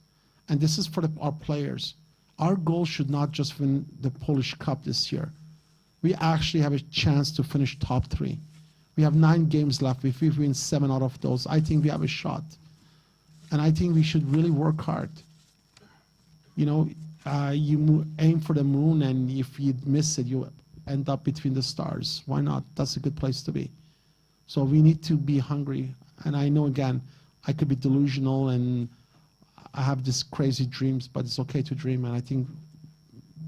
S1: And this is for our players. Our goal should not just win the Polish Cup this year. We actually have a chance to finish top 3. We have 9 games left. If we win 7 out of those, I think we have a shot. And I think we should really work hard. You know, you aim for the moon, and if you miss it, you end up between the stars. Why not? That's a good place to be. So we need to be hungry. And I know, again, I could be delusional and I have these crazy dreams, but it's okay to dream, and I think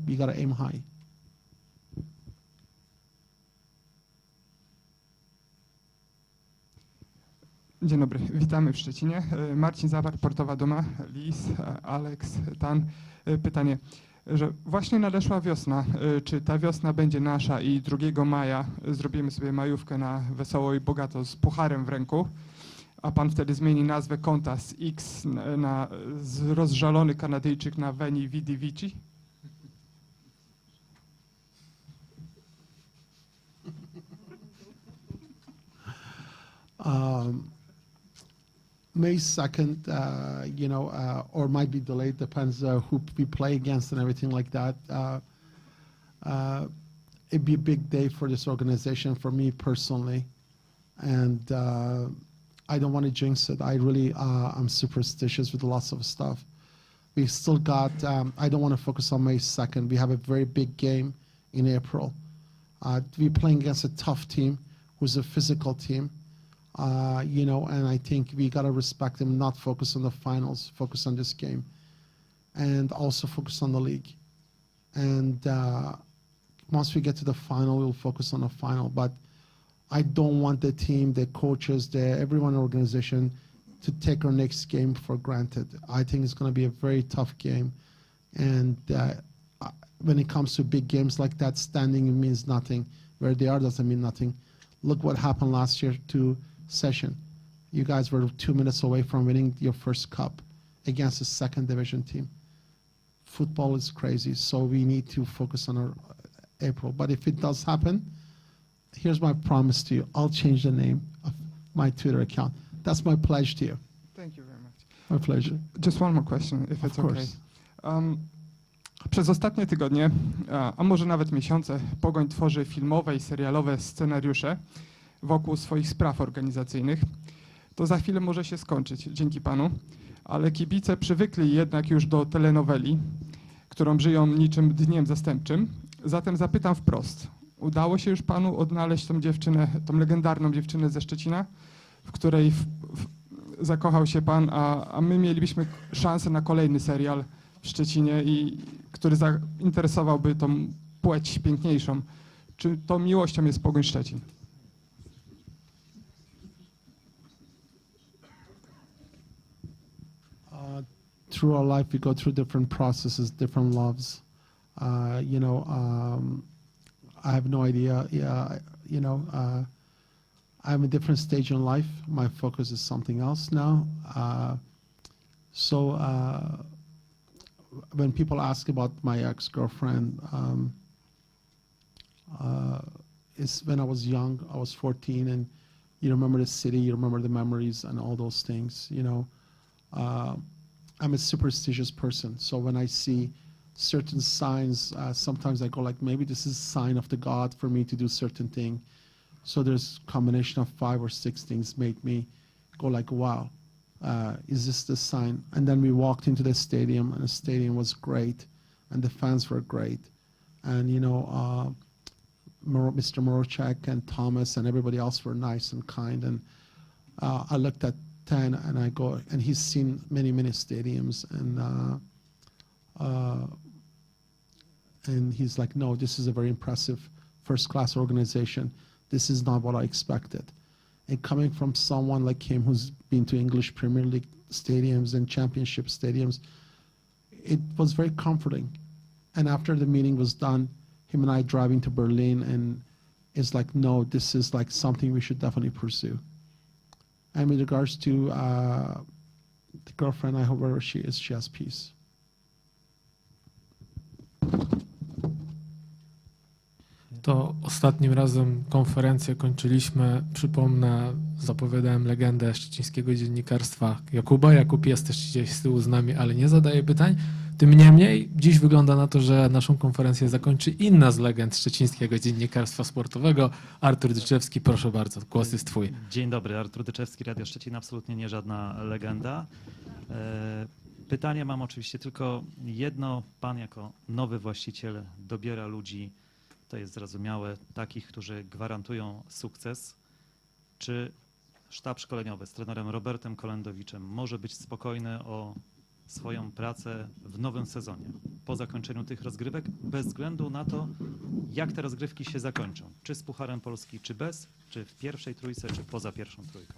S1: we got to aim high.
S15: Dzień dobry, witamy w Szczecinie. Marcin Zawar, portowa Duma, Lis, Alex, Tan. Pytanie, że właśnie nadeszła wiosna. Czy ta wiosna będzie nasza i 2 maja zrobimy sobie majówkę na wesoło i bogato z pucharem w ręku, a pan wtedy zmieni nazwę konta z X na rozżalony Kanadyjczyk na Veni Vidi Vici?
S1: May 2nd, you know, or might be delayed, depends who we play against and everything like that. it'd be a big day for this organization, for me personally. And I don't want to jinx it. I really, I'm superstitious with lots of stuff. We still got, I don't want to focus on May 2nd. We have a very big game in April. We're playing against a tough team who's a physical team, you know, and I think we got to respect them, not focus on the finals, focus on this game, and also focus on the league. And once we get to the final, we'll focus on the final. But I don't want the team, the coaches, everyone in the organization to take our next game for granted. I think it's going to be a very tough game. And when it comes to big games like that, standing means nothing. Where they are doesn't mean nothing. Look what happened last year to Session. You guys were 2 minutes away from winning your first cup against a second division team. Football is crazy, so we need to focus on our April. But if it does happen, here's my promise to you. I'll change the name of my Twitter account. That's my pledge to you.
S15: Thank you very much.
S1: My pleasure.
S15: Just one more question, if it's
S1: Of
S15: okay.
S1: course.
S15: Przez ostatnie tygodnie, a może nawet miesiące, Pogoń tworzy filmowe i serialowe scenariusze wokół swoich spraw organizacyjnych. To za chwilę może się skończyć, dzięki panu, ale kibice przywykli jednak już do telenoweli, którą żyją niczym dniem zastępczym. Zatem zapytam wprost. Udało się już panu odnaleźć tą dziewczynę, tą legendarną dziewczynę ze Szczecina, w której zakochał się pan, a my mielibyśmy szansę na kolejny serial w Szczecinie, który zainteresowałby tą płeć piękniejszą. Czy tą miłością jest Pogoń Szczecin?
S1: Through our life, we go through different processes, different loves. You know, I have no idea. Yeah, you know, I'm a different stage in life. My focus is something else now. So when people ask about my ex-girlfriend, it's when I was young. I was 14, and you remember the city, you remember the memories and all those things. You know, I'm a superstitious person, so when I see certain signs, sometimes I go like, maybe this is a sign of the God for me to do certain thing. So there's a combination of 5 or 6 things made me go like, wow, is this the sign? And then we walked into the stadium, and the stadium was great, and the fans were great. And, you know, Mr. Morochek and Thomas and everybody else were nice and kind. And I looked at 10 and I go, and he's seen many, many stadiums. And he's like, no, this is a very impressive first-class organization. This is not what I expected. And coming from someone like him who's been to English Premier League stadiums and championship stadiums, it was very comforting. And after the meeting was done, him and I driving to Berlin, and it's like, no, this is like something we should definitely pursue. And with regards to the girlfriend, I hope wherever she is, she has peace.
S2: To ostatnim razem konferencję kończyliśmy. Przypomnę, zapowiadałem legendę szczecińskiego dziennikarstwa Jakuba. Jakub jest też gdzieś z tyłu z nami, ale nie zadaje pytań. Tym niemniej dziś wygląda na to, że naszą konferencję zakończy inna z legend szczecińskiego dziennikarstwa sportowego. Artur Dyczewski, proszę bardzo, głos jest twój.
S16: Dzień dobry, Artur Dyczewski, Radio Szczecin, absolutnie nie żadna legenda. Pytanie mam oczywiście tylko jedno. Pan jako nowy właściciel dobiera ludzi, to jest zrozumiałe, takich, którzy gwarantują sukces. Czy sztab szkoleniowy z trenerem Robertem Kolendowiczem może być spokojny o swoją pracę w nowym sezonie, po zakończeniu tych rozgrywek, bez względu na to, jak te rozgrywki się zakończą? Czy z Pucharem Polski, czy bez, czy w pierwszej trójce, czy poza pierwszą trójką?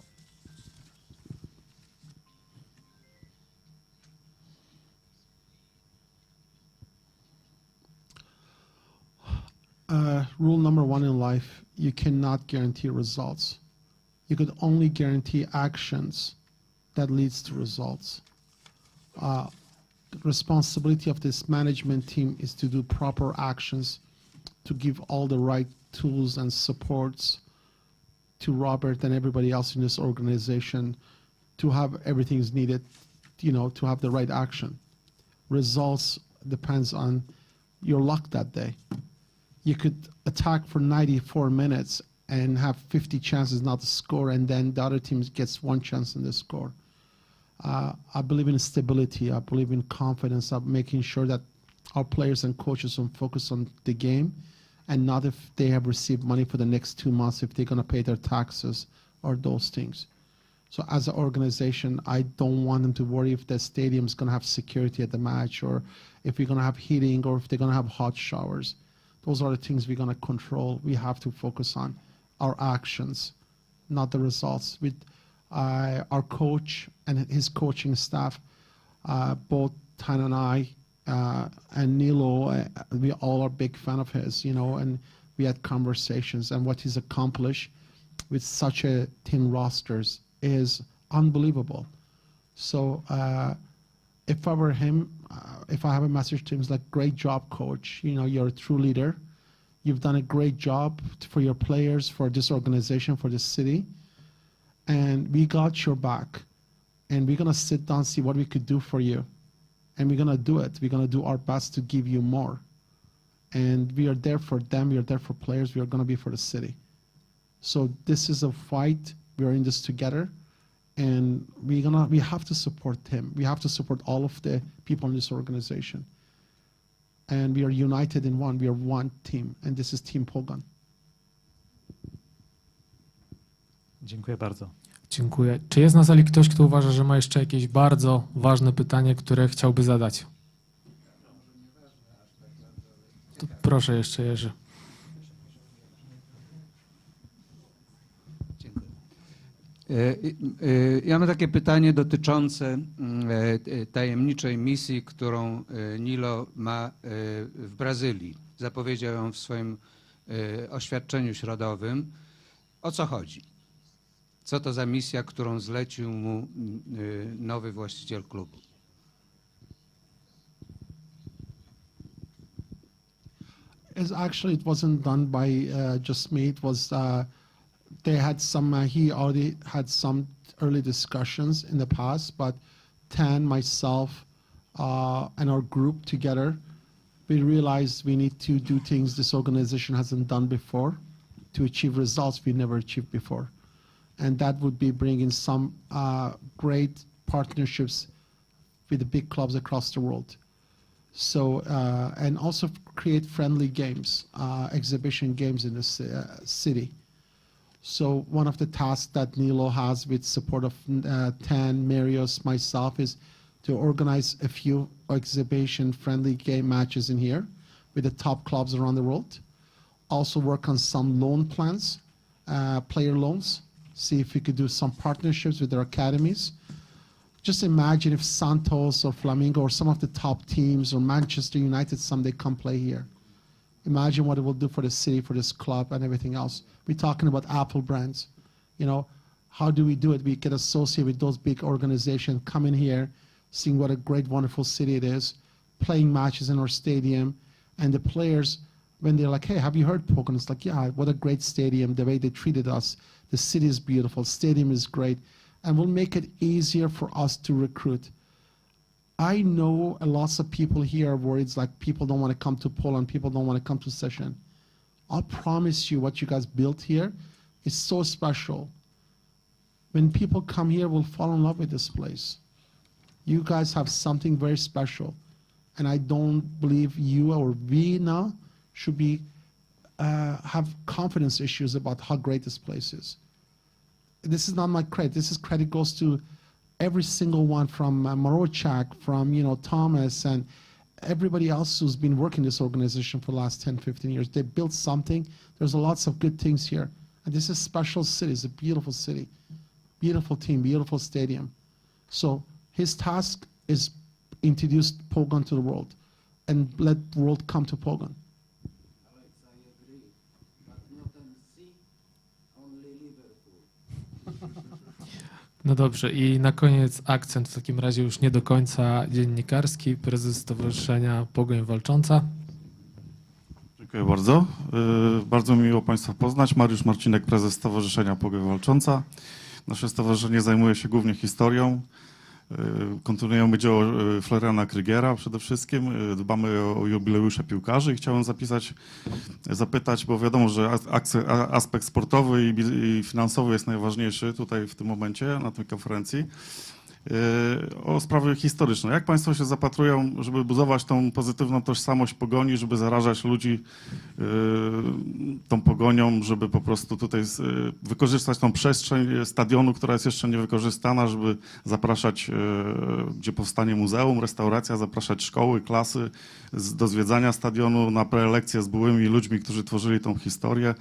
S1: Rule number 1 in life, you cannot guarantee results. You could only guarantee actions that leads to results. The responsibility of this management team is to do proper actions, to give all the right tools and supports to Robert and everybody else in this organization to have everything is needed, you know, to have the right action. Results depends on your luck that day. you could attack for 94 minutes and have 50 chances not to score, and then the other team gets one chance in the score. I believe in stability. I believe in confidence of making sure that our players and coaches will focus on the game and not if they have received money for the next 2 months, if they're going to pay their taxes or those things. So as an organization, I don't want them to worry if the stadium is going to have security at the match, or if we're going to have heating, or if they're going to have hot showers. Those are the things we're going to control. We have to focus on our actions, not the results. With our coach and his coaching staff, both Tan and I, and Nilo, we all are big fan of his, you know, and we had conversations, and what he's accomplished with such a thin rosters is unbelievable. So if I were him, if I have a message to him, it's like, great job, coach. You know, you're a true leader. You've done a great job for your players, for this organization, for this city. And we got your back. And we're going to sit down, see what we could do for you. And we're going to do it. We're going to do our best to give you more. And we are there for them. We are there for players. We are going to be for the city. So this is a fight. We are in this together. And we have to support him. We have to support all of the people in this organization. And we are united in one. We are one team. And this is Team Pogoń.
S16: Dziękuję bardzo.
S2: Dziękuję. Czy jest na sali ktoś, kto uważa, że ma jeszcze jakieś bardzo ważne pytanie, które chciałby zadać? To proszę jeszcze, Jerzy.
S17: Ja mam takie pytanie dotyczące tajemniczej misji, którą Nilo ma w Brazylii. Zapowiedział ją w swoim oświadczeniu środowym. O co chodzi? Co to za misja, którą zlecił mu nowy właściciel klubu?
S1: Actually, it wasn't done by just me. It was they had some. He already had some early discussions in the past, but Tan, myself, and our group together, we realized we need to do things this organization hasn't done before to achieve results we never achieved before. And that would be bringing some great partnerships with the big clubs across the world. So, and also create friendly games, exhibition games in the city. So one of the tasks that Nilo has with support of Tan, Marius, myself, is to organize a few exhibition friendly game matches in here with the top clubs around the world. Also work on some loan plans, player loans, see if we could do some partnerships with their academies. Just imagine if Santos or Flamengo or some of the top teams or Manchester United someday come play here. Imagine what it will do for the city, for this club and everything else. We're talking about Apple brands. You know, how do we do it? We get associated with those big organizations, come in here, seeing what a great, wonderful city it is, playing matches in our stadium, and the players, when they're like, hey, have you heard Pogoń? It's like, yeah, what a great stadium, the way they treated us. The city is beautiful, stadium is great, and we'll make it easier for us to recruit. I know lots of people here are worried, it's like people don't want to come to Poland, people don't want to come to Szczecin. I'll promise you what you guys built here is so special. When people come here, we'll fall in love with this place. You guys have something very special, and I don't believe you or we now should be have confidence issues about how great this place is. This is not my credit. This is credit goes to every single one from Marochak, from Thomas, and everybody else who's been working this organization for the last 10, 15 years. They built something. There's lots of good things here. And this is a special city. It's a beautiful city. Beautiful team, beautiful stadium. So his task is introduce Pogoń to the world and let the world come to Pogoń.
S2: No dobrze, i na koniec akcent w takim razie już nie do końca dziennikarski, prezes Stowarzyszenia Pogoń Walcząca.
S18: Dziękuję bardzo. Bardzo miło Państwa poznać. Mariusz Marcinek, prezes Stowarzyszenia Pogoń Walcząca. Nasze stowarzyszenie zajmuje się głównie historią. Kontynuujemy dzieło Floriana Krygera przede wszystkim. Dbamy o jubileusze piłkarzy i chciałem zapytać, bo wiadomo, że aspekt sportowy i finansowy jest najważniejszy tutaj w tym momencie na tej konferencji. O sprawy historyczne. Jak Państwo się zapatrują, żeby budować tą pozytywną tożsamość Pogoni, żeby zarażać ludzi tą Pogonią, żeby po prostu tutaj wykorzystać tą przestrzeń stadionu, która jest jeszcze niewykorzystana, żeby zapraszać, gdzie powstanie muzeum, restauracja, zapraszać szkoły, klasy do zwiedzania stadionu na prelekcje z byłymi ludźmi, którzy tworzyli tą historię,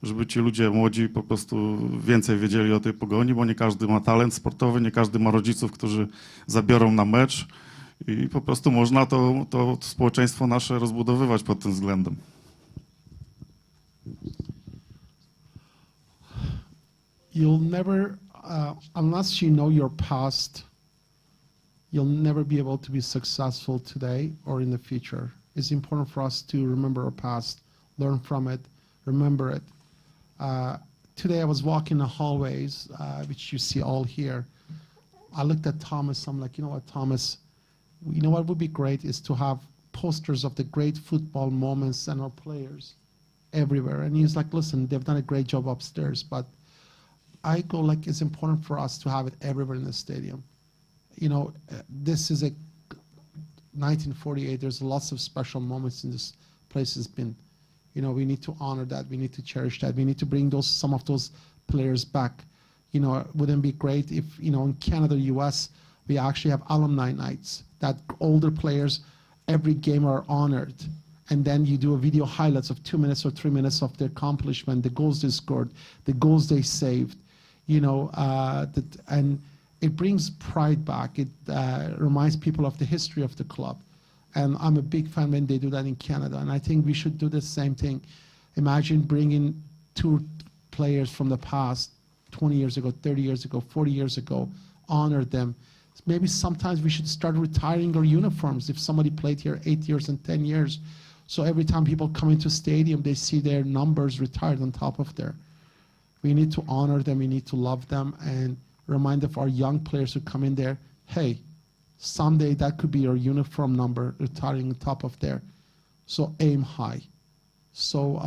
S18: żeby ci ludzie młodzi po prostu więcej wiedzieli o tej Pogoni, bo nie każdy ma talent sportowy, nie każdy ma rodziców, którzy zabiorą na mecz i po prostu można to społeczeństwo nasze rozbudowywać pod tym względem.
S1: You'll never, unless you know your past, you'll never be able to be successful today or in the future. It's important for us to remember our past, learn from it, remember it. Today I was walking the hallways, which you see all here. I looked at Thomas, I'm like, you know what, Thomas, you know what would be great is to have posters of the great football moments and our players everywhere. And he's like, listen, they've done a great job upstairs, but I go like, it's important for us to have it everywhere in the stadium. You know, this is a 1948, there's lots of special moments in this place has been. You know, we need to honor that. We need to cherish that. We need to bring some of those players back. You know, wouldn't it be great if, you know, in Canada, US, we actually have alumni nights that older players, every game are honored. And then you do a video highlights of 2 minutes or 3 minutes of their accomplishment, the goals they scored, the goals they saved, you know, and it brings pride back. It reminds people of the history of the club. And I'm a big fan when they do that in Canada. And I think we should do the same thing. Imagine bringing 2 players from the past, 20 years ago, 30 years ago, 40 years ago, honor them. Maybe sometimes we should start retiring our uniforms if somebody played here 8 years and 10 years. So every time people come into stadium, they see their numbers retired on top of there. We need to honor them, we need to love them, and remind of our young players who come in there, hey, someday that could be your uniform number retiring on top of there. So aim high. So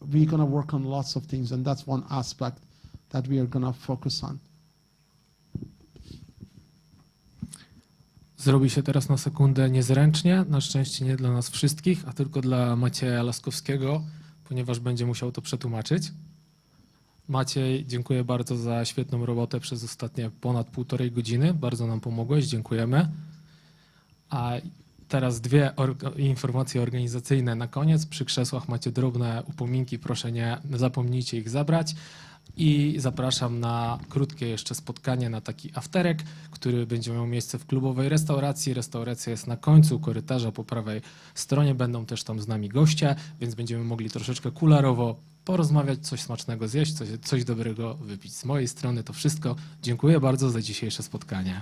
S1: we're going to work on lots of things, and that's one aspect that we are going to focus on.
S2: Zrobi się teraz na sekundę niezręcznie, na szczęście nie dla nas wszystkich, a tylko dla Macieja Laskowskiego, ponieważ będzie musiał to przetłumaczyć. Maciej, dziękuję bardzo za świetną robotę przez ostatnie ponad 1,5 godziny. Bardzo nam pomogłeś, dziękujemy. A teraz 2 informacje organizacyjne na koniec. Przy krzesłach macie drobne upominki, proszę nie zapomnijcie ich zabrać. I zapraszam na krótkie jeszcze spotkanie, na taki afterek, który będzie miał miejsce w klubowej restauracji. Restauracja jest na końcu korytarza po prawej stronie. Będą też tam z nami goście, więc będziemy mogli troszeczkę kularowo porozmawiać, coś smacznego zjeść, coś dobrego wypić. Z mojej strony to wszystko. Dziękuję bardzo za dzisiejsze spotkanie.